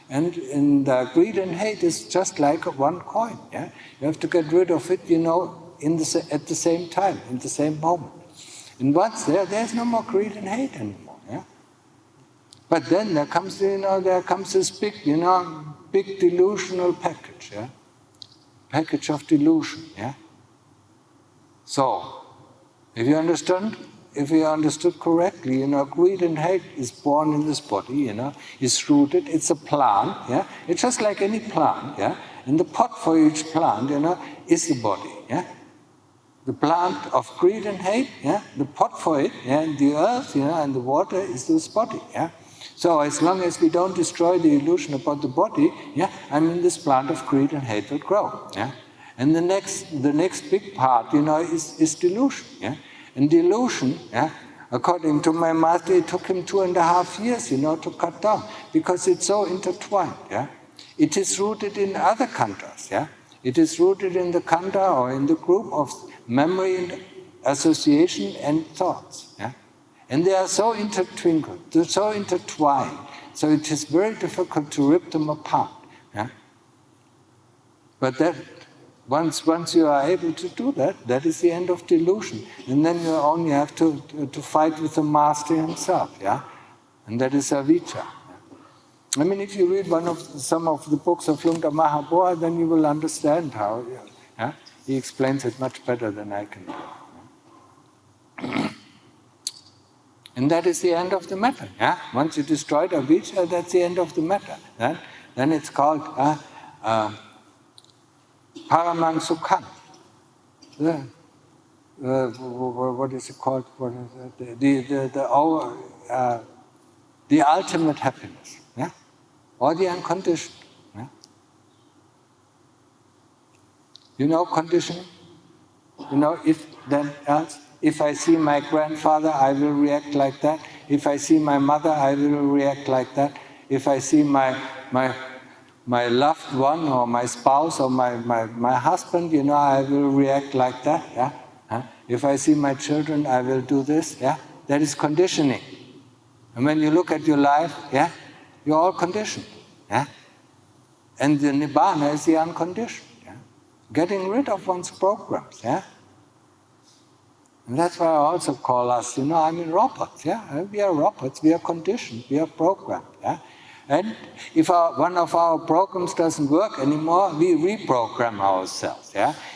And greed and hate is just like one coin. You have to get rid of it, at the same time, in the same moment. And once there's no more greed and hate anymore. But then there comes this big, big delusional package. Package of delusion. So, if you understood correctly, greed and hate is born in this body, is rooted, it's a plant, it's just like any plant, and the pot for each plant, is the body, The plant of greed and hate, the pot for it, and the earth, and the water is this body, So as long as we don't destroy the illusion about the body, this plant of greed and hate will grow, And the next big part, is delusion, And delusion, according to my master, it took him 2.5 years, to cut down, because it's so intertwined, It is rooted in other khandhas, It is rooted in the khandha or in the group of memory and association and thoughts, And they are so intertwined, they're so intertwined, so it is very difficult to rip them apart, But that, once you are able to do that, that is the end of delusion. And then you only have to fight with the master himself, And that is avijja. If you read some of the books of Lungta Mahaboa, then you will understand how, he explains it much better than I can do. And that is the end of the matter, Once you destroyed avijja, that's the end of the matter. Then it's called paramang sukham. What is it called? What is it? The ultimate happiness, or the unconditioned. Conditioning. If then else. If I see my grandfather, I will react like that. If I see my mother, I will react like that. If I see my loved one or my spouse or my husband, I will react like that. If I see my children, I will do this. That is conditioning. And when you look at your life, you're all conditioned. And the nibbana is the unconditioned. Getting rid of one's programs. And that's why I also call us, robots. We are robots, we are conditioned, we are programmed. And if one of our programs doesn't work anymore, we reprogram ourselves.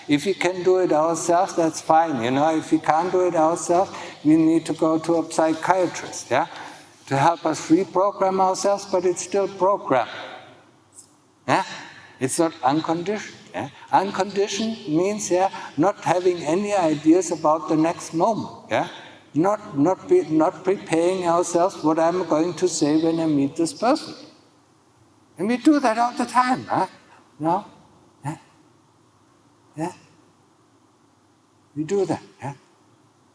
If we can do it ourselves, that's fine. If we can't do it ourselves, we need to go to a psychiatrist, to help us reprogram ourselves, but it's still programmed. It's not unconditioned. Unconditioned means not having any ideas about the next moment. Not preparing ourselves what I'm going to say when I meet this person. And we do that all the time, No? We do that,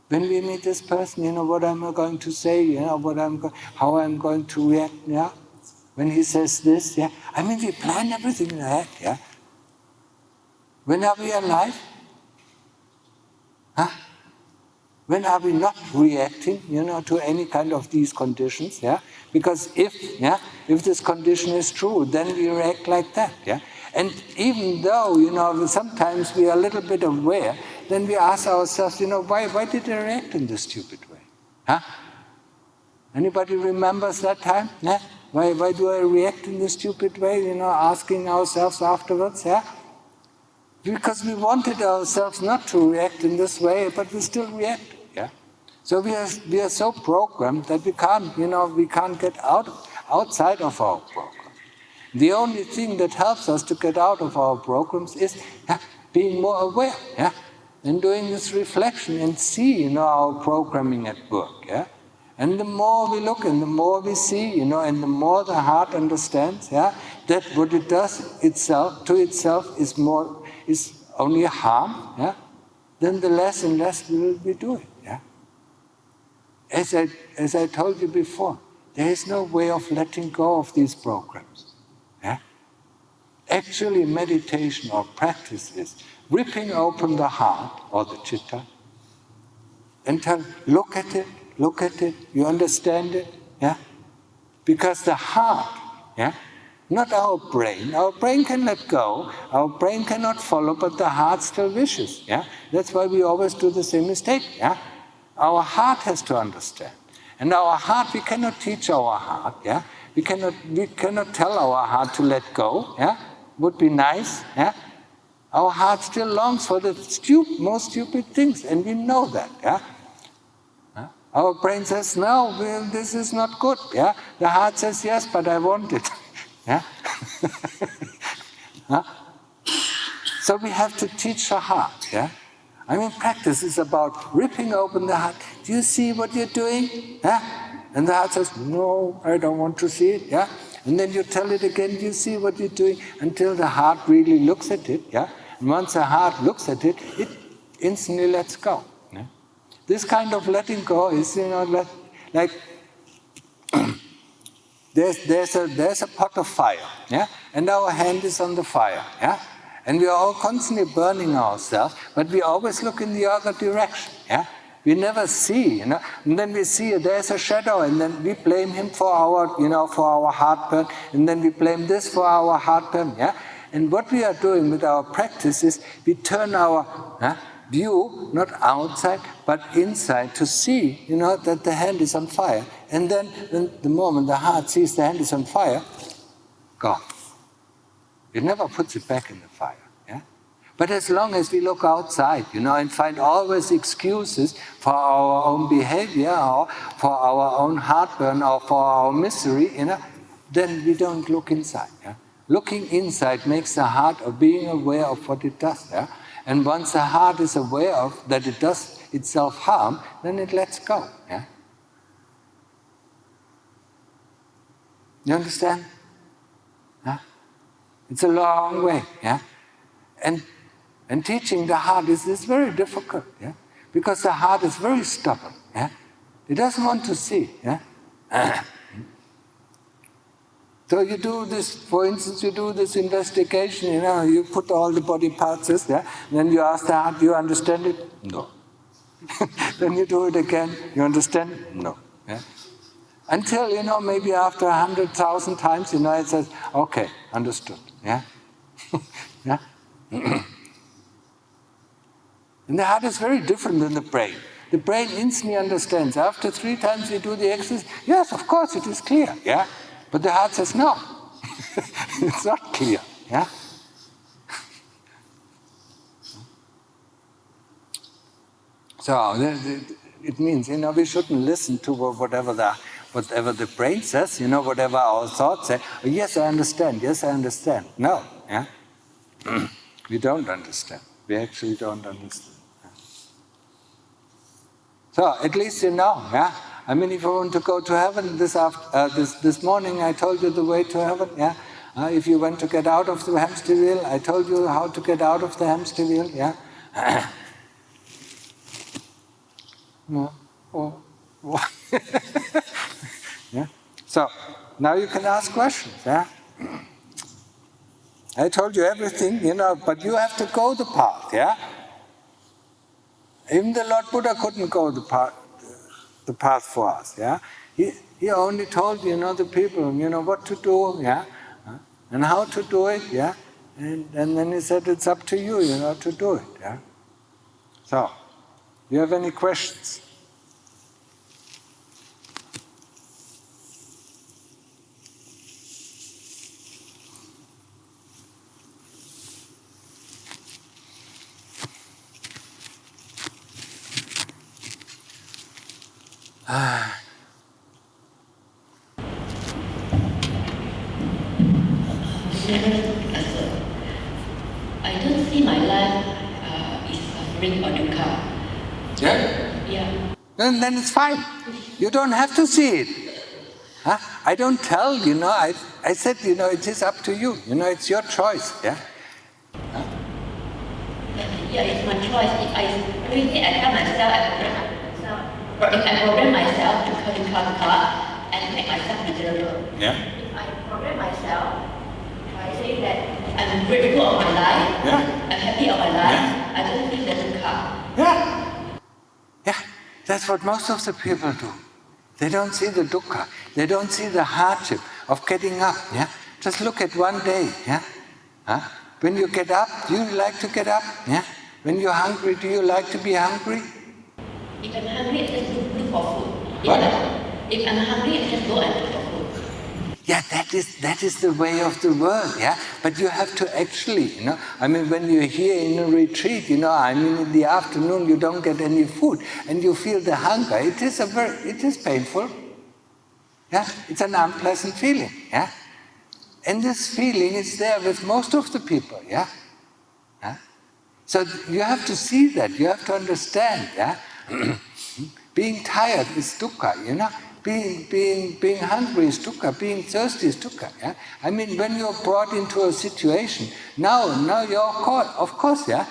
When we meet this person, what am I going to say, how I'm going to react, When he says this, we plan everything in our head, When are we alive? When are we not reacting, to any kind of these conditions, Because if this condition is true, then we react like that, And even though, sometimes we are a little bit aware, then we ask ourselves, why did I react in this stupid way? Anybody remembers that time? Why do I react in this stupid way, asking ourselves afterwards, Because we wanted ourselves not to react in this way, but we still react. So we are so programmed that we can't get outside of our program. The only thing that helps us to get out of our programs is being more aware, and doing this reflection and see, our programming at work. And the more we look and the more we see, and the more the heart understands, that what it does to itself is only harm, yeah, then the less and less we will be doing. Yeah? As I told you before, there is no way of letting go of these programs. Yeah? Actually, meditation or practice is ripping open the heart or the chitta and look at it, you understand it, yeah? Because the heart, yeah, not our brain can let go, our brain cannot follow, but the heart still wishes, yeah? That's why we always do the same mistake, yeah? Our heart has to understand. And our heart, we cannot teach our heart, yeah? We cannot tell our heart to let go, yeah? Would be nice, yeah? Our heart still longs for the most stupid things, and we know that, yeah? Our brain says, no, this is not good. Yeah? The heart says, yes, but I want it. Yeah? Huh? So we have to teach the heart. Yeah? I mean, practice is about ripping open the heart. Do you see what you're doing? Yeah? And the heart says, no, I don't want to see it. Yeah? And then you tell it again, do you see what you're doing? Until the heart really looks at it. Yeah? And once the heart looks at it, it instantly lets go. Yeah? This kind of letting go is, like there's a pot of fire, yeah, and our hand is on the fire, yeah, and we are all constantly burning ourselves, but we always look in the other direction, yeah. We never see, and then we see there's a shadow, and then we blame him for our heartburn, and then we blame this for our heartburn, yeah. And what we are doing with our practice is we turn our view, not outside, but inside, to see, that the hand is on fire. And then the moment the heart sees the hand is on fire, gone. It never puts it back in the fire. Yeah? But as long as we look outside, and find always excuses for our own behavior, or for our own heartburn, or for our misery, then we don't look inside. Yeah? Looking inside makes the heart of being aware of what it does. Yeah? And once the heart is aware of that it does itself harm, then it lets go. Yeah? You understand? Huh? It's a long way. Yeah? And teaching the heart is very difficult. Yeah? Because the heart is very stubborn. Yeah? It doesn't want to see. Yeah? So you do this, for instance, you do this investigation, you put all the body parts, yeah? Then you ask the heart, do you understand it? No. Then you do it again, you understand it? No. Yeah? Until, maybe after 100,000 times, it says, okay, understood. Yeah? Yeah? And the heart is very different than the brain. The brain instantly understands. After 3 times you do the exercise, yes, of course, it is clear. Yeah? But the heart says, no, it's not clear. Yeah? So it means, we shouldn't listen to whatever the brain says, whatever our thoughts say. Oh, yes, I understand. Yes, I understand. No. Yeah? We don't understand. We actually don't understand. Yeah? So at least yeah? I mean, if you want to go to heaven this morning, I told you the way to heaven, yeah? If you want to get out of the hamster wheel, I told you how to get out of the hamster wheel, yeah? No. Oh. Yeah? So, now you can ask questions, yeah? I told you everything, but you have to go the path, yeah? Even the Lord Buddha couldn't go the path for us, yeah? He only told, the people, what to do, yeah? And how to do it, yeah? And then he said, it's up to you, to do it, yeah? So, do you have any questions? I don't see my life is suffering or dukkha. Yeah? Yeah. Then it's fine. You don't have to see it. Huh? I don't tell, I said, it is up to you, it's your choice, yeah? Yeah, it's my choice. If I really tell myself, I program myself. Or if I program myself to car and make myself miserable. Yeah. If I program myself, I say that I'm grateful of my life, Yeah. I'm happy of my life, Yeah. I don't feel the dukkha. Yeah. Yeah, that's what most of the people do. They don't see the dukkha. They don't see the hardship of getting up, yeah? Just look at one day, yeah? Huh? When you get up, do you like to get up, yeah? When you're hungry, do you like to be hungry? If I'm hungry, I just look for food. What? If I'm hungry, I just go and look for food. Yeah, that is the way of the world, yeah? But you have to actually, when you're here in a retreat, in the afternoon you don't get any food and you feel the hunger, it is painful. Yeah? It's an unpleasant feeling, yeah? And this feeling is there with most of the people, yeah? Huh? So you have to see that, you have to understand, yeah? Being tired is dukkha, Being hungry is dukkha, being thirsty is dukkha, yeah? When you're brought into a situation, now you're of course, yeah?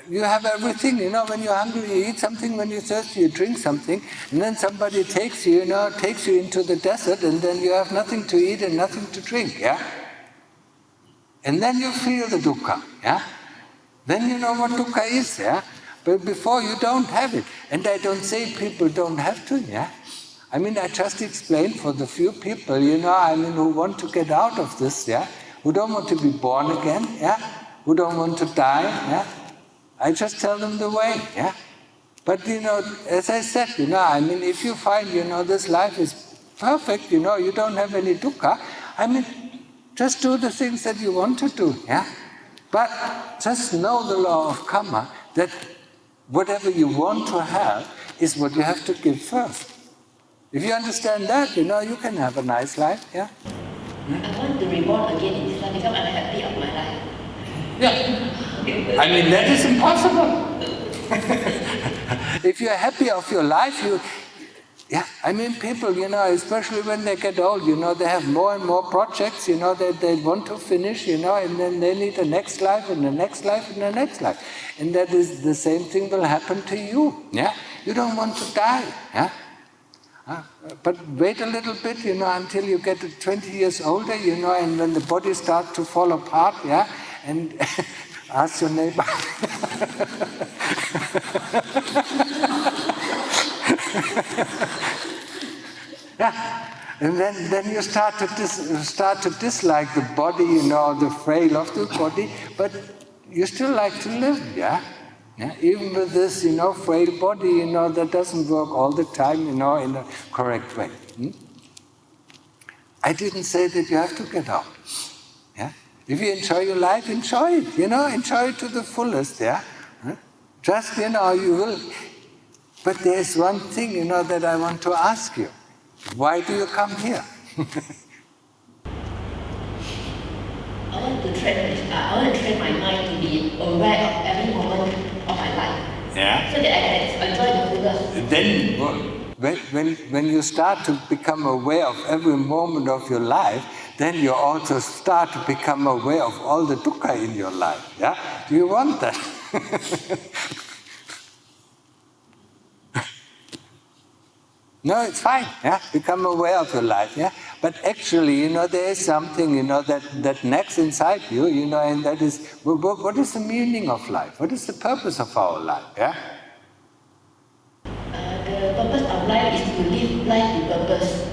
You have everything, when you're hungry, you eat something, when you're thirsty, you drink something, and then somebody takes you into the desert, and then you have nothing to eat and nothing to drink, yeah? And then you feel the dukkha, yeah? Then you know what dukkha is, yeah? But before you don't have it. And I don't say people don't have to, yeah? I just explained for the few people, who want to get out of this, yeah? Who don't want to be born again, yeah? Who don't want to die, yeah? I just tell them the way, yeah? But, as I said, if you find, this life is perfect, you don't have any dukkha, just do the things that you want to do, yeah? But just know the law of karma, that whatever you want to have is what you have to give first. If you understand that, you can have a nice life, yeah? I want the reward again in this life because I'm happy of my life. Yeah. That is impossible. If you're happy of your life, people, especially when they get old, they have more and more projects, that they want to finish, and then they need the next life and the next life and the next life. And that is the same thing will happen to you, yeah? You don't want to die, yeah? But wait a little bit, until you get 20 years older, and when the body starts to fall apart, yeah? And ask your neighbor. Yeah, and then you start to dislike the body, the frail of the body, but you still like to live, yeah? Yeah? Even with this, frail body, that doesn't work all the time, in a correct way. I didn't say that you have to get out. Yeah? If you enjoy your life, enjoy it, enjoy it to the fullest, yeah? Just, you will. But there's one thing, that I want to ask you. Why do you come here? I want to train my mind to be aware of every moment of my life. Yeah. So that I can enjoy the fullest. Then, when you start to become aware of every moment of your life, then you also start to become aware of all the dukkha in your life. Yeah? Do you want that? No, it's fine, yeah? Become aware of your life, yeah? But actually, there is something, that nags inside you, and that is, what is the meaning of life? What is the purpose of our life, yeah? The purpose of life is to live life with purpose.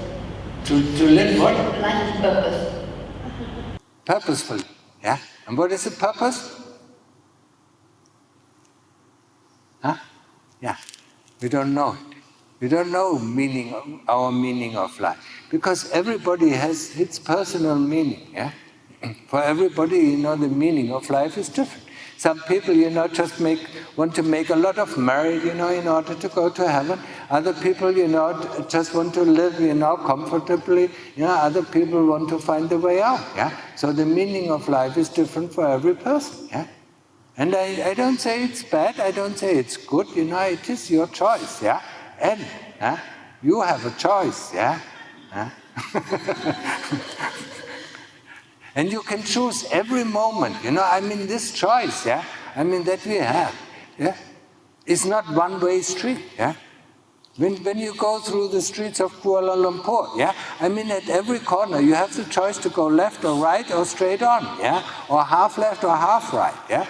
To live what? Life with purpose. Purposefully, yeah? And what is the purpose? Huh? Yeah, we don't know it. We don't know our meaning of life, because everybody has its personal meaning, yeah? For everybody, the meaning of life is different. Some people, just want to make a lot of merit, in order to go to heaven. Other people, just want to live, comfortably. Other people want to find the way out, yeah? So the meaning of life is different for every person, yeah? And I don't say it's bad, I don't say it's good, it is your choice, yeah? And You have a choice, yeah? Huh? And you can choose every moment, this choice, yeah? That we have, yeah? It's not one-way street, yeah? When you go through the streets of Kuala Lumpur, yeah? At every corner you have the choice to go left or right or straight on, yeah? Or half left or half right, yeah?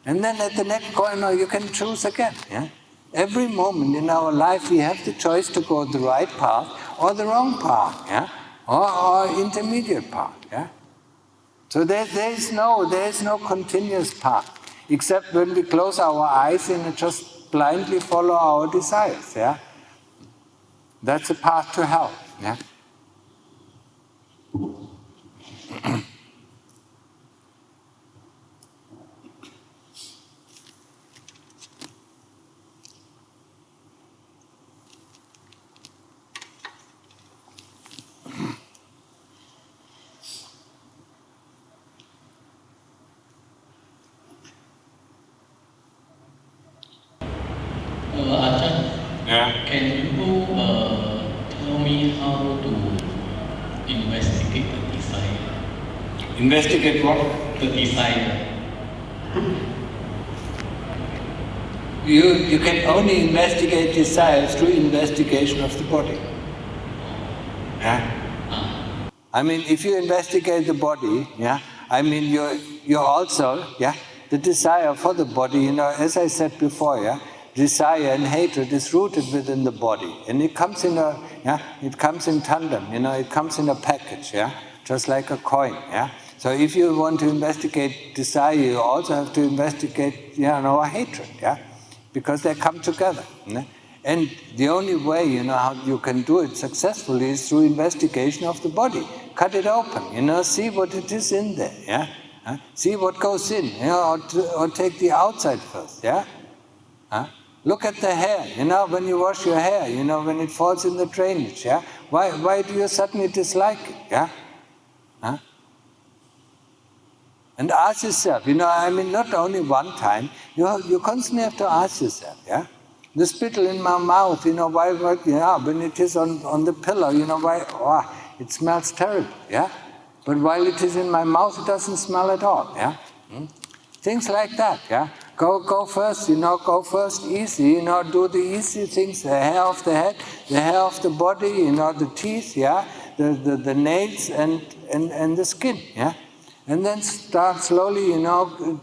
And then at the next corner you can choose again, yeah? Every moment in our life we have the choice to go the right path or the wrong path, yeah? Or intermediate path, yeah? So there is no continuous path, except when we close our eyes and just blindly follow our desires, yeah? That's a path to hell, yeah? Ajahn, Yeah. can you tell me how to investigate the desire? Investigate what? The desire. You can only investigate desires through investigation of the body. Yeah? If you investigate the body, yeah, you're also, yeah, the desire for the body, as I said before, yeah, desire and hatred is rooted within the body, and it comes in it comes in tandem, it comes in a package, yeah, just like a coin, yeah. So if you want to investigate desire, you also have to investigate, hatred, yeah, because they come together. Yeah? And the only way, how you can do it successfully is through investigation of the body. Cut it open, see what it is in there, yeah? See what goes in, or take the outside first, yeah? Look at the hair, when you wash your hair, when it falls in the drainage, yeah? Why do you suddenly dislike it, yeah? And ask yourself, not only one time, you constantly have to ask yourself, yeah? The spittle in my mouth, why, when it is on the pillow, why, it smells terrible, yeah? But while it is in my mouth, it doesn't smell at all, yeah? Things like that, yeah? Go first, go first easy, do the easy things, the hair of the head, the hair of the body, the teeth, yeah? The nails and the skin, yeah? And then start slowly,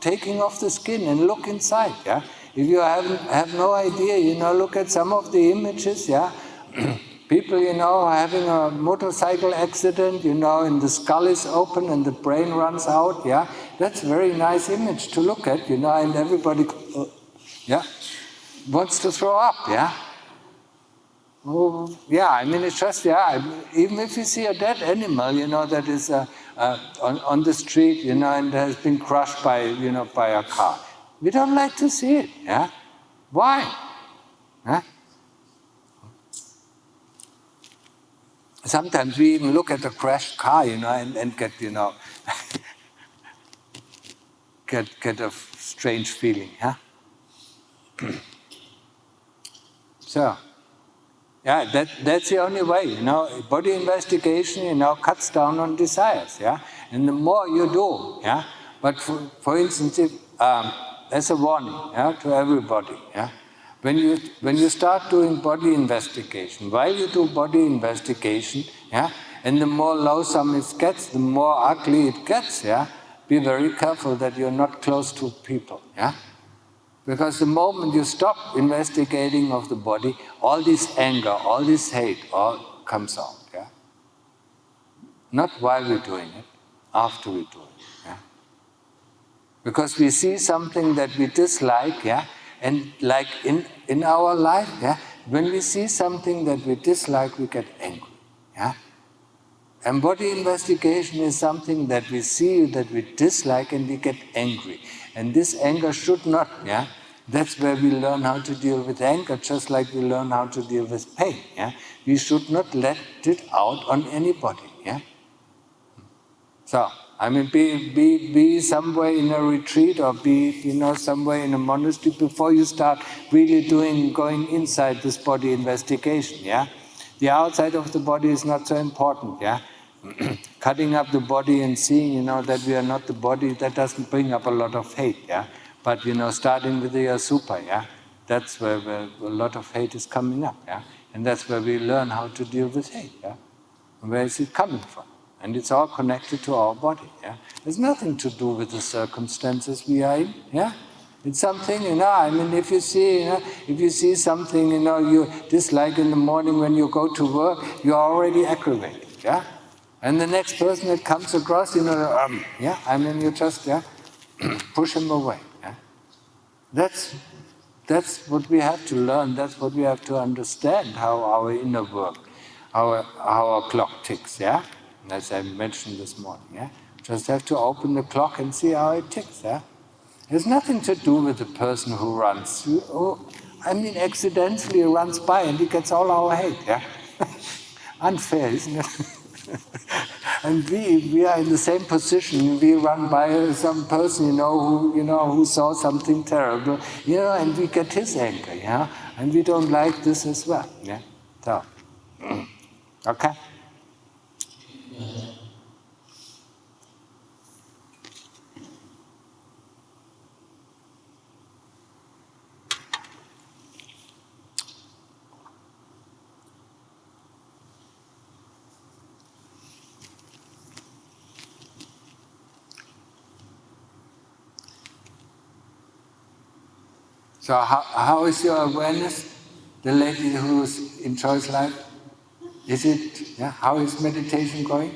taking off the skin and look inside, yeah? If you have no idea, look at some of the images, yeah? People, having a motorcycle accident, and the skull is open and the brain runs out, yeah? That's a very nice image to look at, and everybody, yeah, wants to throw up, yeah? Oh, yeah, it's just, yeah, even if you see a dead animal, that is on the street, and has been crushed by, by a car, we don't like to see it, yeah? Why? Huh? Sometimes we even look at a crashed car, and get, get a strange feeling, huh? So, yeah, that's the only way, Body investigation, cuts down on desires, yeah? And the more you do, yeah? But for instance, if, as a warning, yeah, to everybody, yeah? When you start doing body investigation, while you do body investigation, yeah? And the more loathsome it gets, the more ugly it gets, yeah? Be very careful that you're not close to people, yeah? Because the moment you stop investigating of the body, all this anger, all this hate, all comes out, yeah? Not while we're doing it, after we do it, yeah? Because we see something that we dislike, yeah? And like in our life, yeah? When we see something that we dislike, we get angry, yeah? And body investigation is something that we see, that we dislike, and we get angry. And this anger should not, yeah? That's where we learn how to deal with anger, just like we learn how to deal with pain, yeah? We should not let it out on anybody, yeah? So, be somewhere in a retreat or be, somewhere in a monastery before you start really going inside this body investigation, yeah? the outside of the body is not so important, yeah? Cutting up the body and seeing, that we are not the body, that doesn't bring up a lot of hate, yeah? But, starting with the asupa, yeah? That's where a lot of hate is coming up, yeah? And that's where we learn how to deal with hate, yeah? Where is it coming from? And it's all connected to our body, yeah? There's nothing to do with the circumstances we are in, yeah? It's something, if you see something, you dislike in the morning when you go to work, you're already aggravated, yeah? And the next person that comes across, you just, push him away, yeah? That's what we have to learn, that's what we have to understand, how our inner work, how our clock ticks, yeah? As I mentioned this morning, yeah? Just have to open the clock and see how it ticks, yeah? It has nothing to do with the person who runs. Accidentally runs by and he gets all our hate, yeah? Unfair, isn't it? And we are in the same position. We run by some person, who saw something terrible, and we get his anger, yeah? And we don't like this as well, yeah? So, okay? So how is your awareness? The lady who enjoys life? Is it, how is meditation going?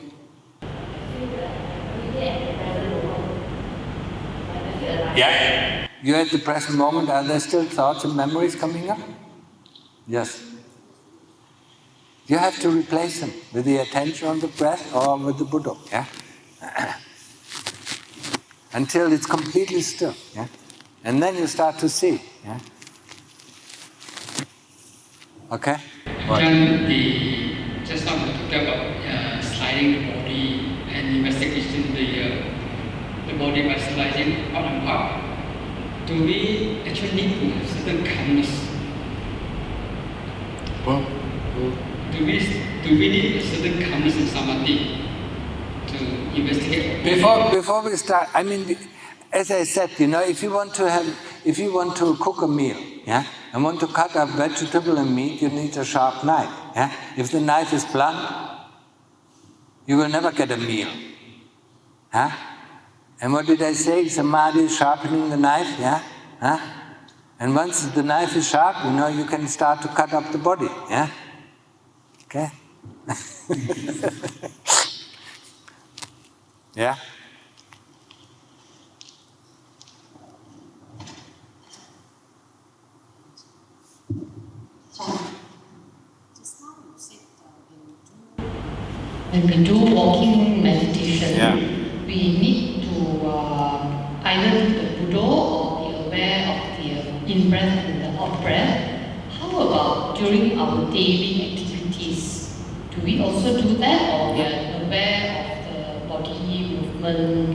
Yeah. You're at the present moment, are there still thoughts and memories coming up? Yes. You have to replace them with the attention on the breath or with the Buddha, yeah? Until it's completely still, yeah? And then you start to see, yeah? Okay? Just now we talked about sliding the body and investigation the body by sliding out and up. Do we actually need to have certain calmness? Well, do we need a certain calmness and samadhi to investigate? Before we start, as I said, if you want to cook a meal, yeah, and want to cut up vegetable and meat, you need a sharp knife, yeah. If the knife is blunt, you will never get a meal, huh? And what did I say? Samadhi is sharpening the knife, yeah, huh? And once the knife is sharp, you can start to cut up the body, yeah. Okay. Yeah. When we do walking meditation, Yeah. we need to either be the Buddha or be aware of the in-breath and the out-breath. How about during our daily activities? Do we also do that, or we are aware of the body movement?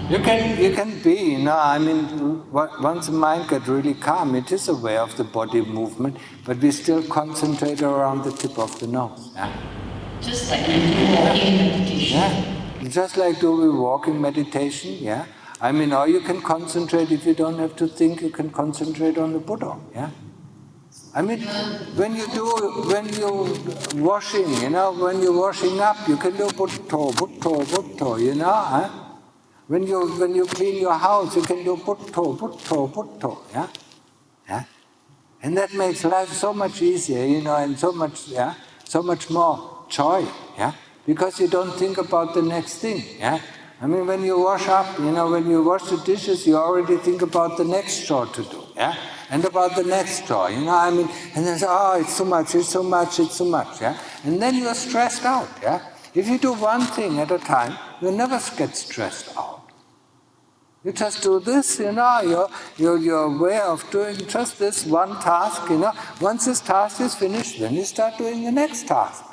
You can be, once the mind gets really calm, it is aware of the body movement, but we still concentrate around the tip of the nose. Yeah? Just like we do walking meditation. Yeah, just like doing walking meditation, yeah. Or you can concentrate, if you don't have to think, you can concentrate on the Buddha, yeah. When you're washing, when you're washing up, you can do Buddha, Buddha, Buddha, huh? When you clean your house, you can do Buddha, Buddha, Buddha, yeah? Yeah? And that makes life so much easier, and so much more joy, yeah? Because you don't think about the next thing, yeah? When you wash up, when you wash the dishes, you already think about the next chore to do, yeah? And about the next chore, and then say, oh, it's too much, it's too much, it's too much, yeah? And then you are stressed out, yeah? If you do one thing at a time, you'll never get stressed out. You just do this, you're aware of doing just this one task, Once this task is finished, then you start doing the next task.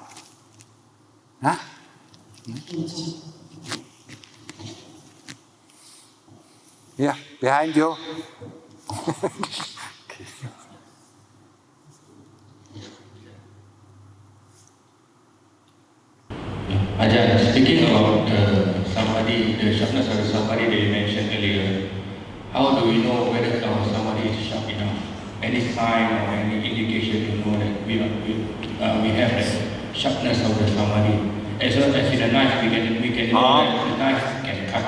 Huh? Yeah, behind you. they mentioned earlier, how do we know whether our samadhi is sharp enough? Any sign or any indication to know that we have the sharpness of the samadhi? As well as in the knife, we can know that the knife can cut.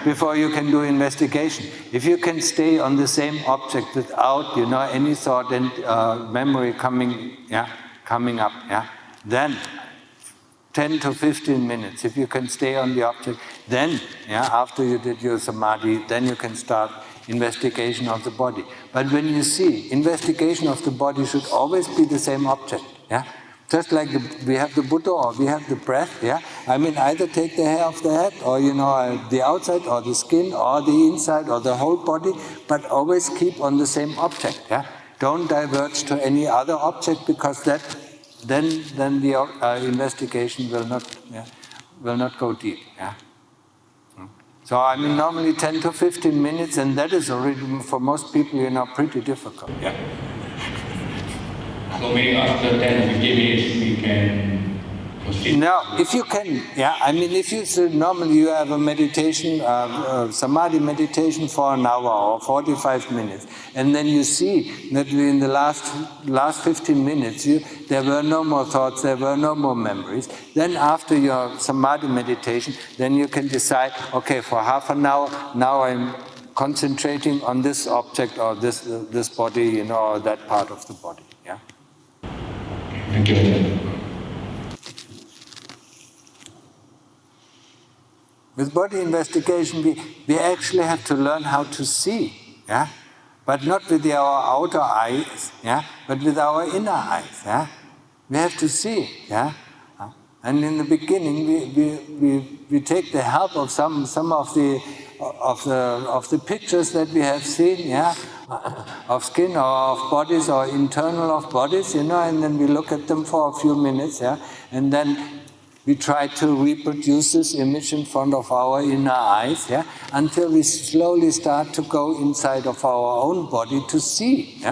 Before you can do investigation, if you can stay on the same object without, any thought and memory coming up, then 10 to 15 minutes, if you can stay on the object, then, after you did your samadhi, then you can start investigation of the body. But when you see, investigation of the body should always be the same object, Just like we have the Buddha or we have the breath, either take the hair off the head or, the outside or the skin or the inside or the whole body, but always keep on the same object, Don't diverge to any other object because then the investigation will not go deep, So, normally 10 to 15 minutes, and that is already, for most people, pretty difficult, So maybe after 10 to 15 minutes we can proceed? Now, if you can, if you normally you have a meditation, samadhi meditation for an hour or 45 minutes, and then you see that in the last 15 minutes there were no more thoughts, there were no more memories, then after your samadhi meditation, then you can decide, okay, for half an hour, now I'm concentrating on this object or this body, or that part of the body, Thank you, Ajahn. With body investigation, we actually have to learn how to see, But not with our outer eyes, But with our inner eyes, We have to see, And in the beginning, we take the help of some of the pictures that we have seen, of skin or of bodies or internal of bodies, and then we look at them for a few minutes, and then we try to reproduce this image in front of our inner eyes, until we slowly start to go inside of our own body to see,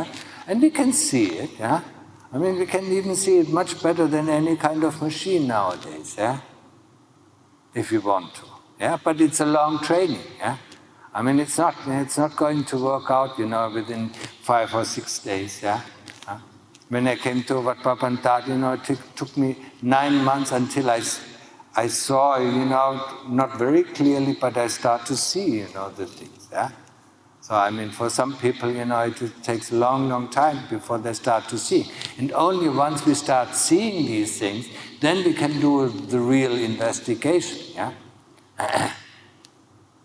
and we can see it, we can even see it much better than any kind of machine nowadays, if we want to, but it's a long training, it's not going to work out, within 5 or 6 days, When I came to Wat Papantat, it took me 9 months until I saw, not very clearly, but I start to see, the things, So, for some people, it takes a long, long time before they start to see. And only once we start seeing these things, then we can do the real investigation,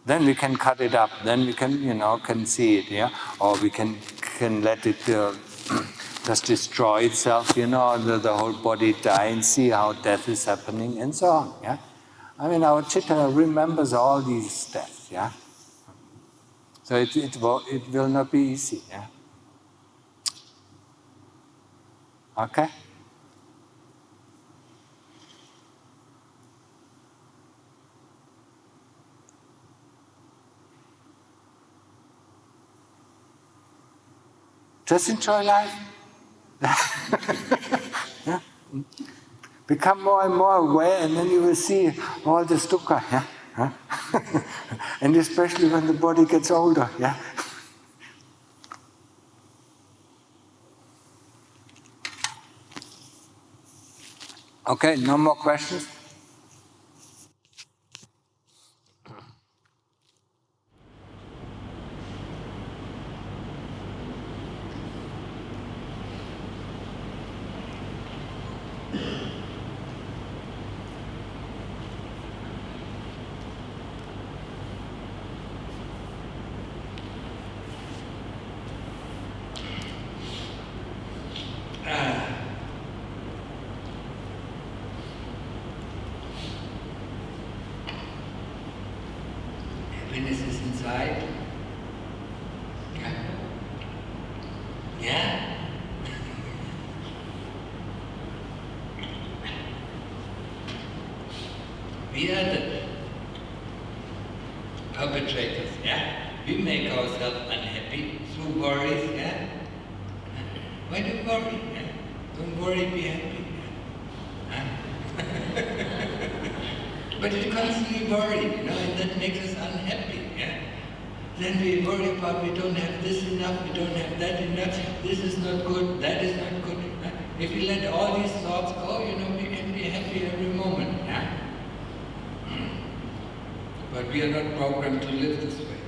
Then we can cut it up, then we can, can see it, Or we can let it just destroy itself, the whole body die and see how death is happening and so on, our chitta remembers all these steps, So it will not be easy, Okay? Just enjoy life. Become more and more aware, and then you will see all this dukkha, and especially when the body gets older, Okay, no more questions? Happiness is inside. Yeah? We are the perpetrators, We make ourselves unhappy through worries, Why do you worry? Don't worry, be happy. But we constantly worry, and that makes us unhappy. Yeah? Then we worry about we don't have this enough, we don't have that enough, this is not good, that is not good. If we let all these thoughts go, we can be happy every moment. Yeah? But we are not programmed to live this way.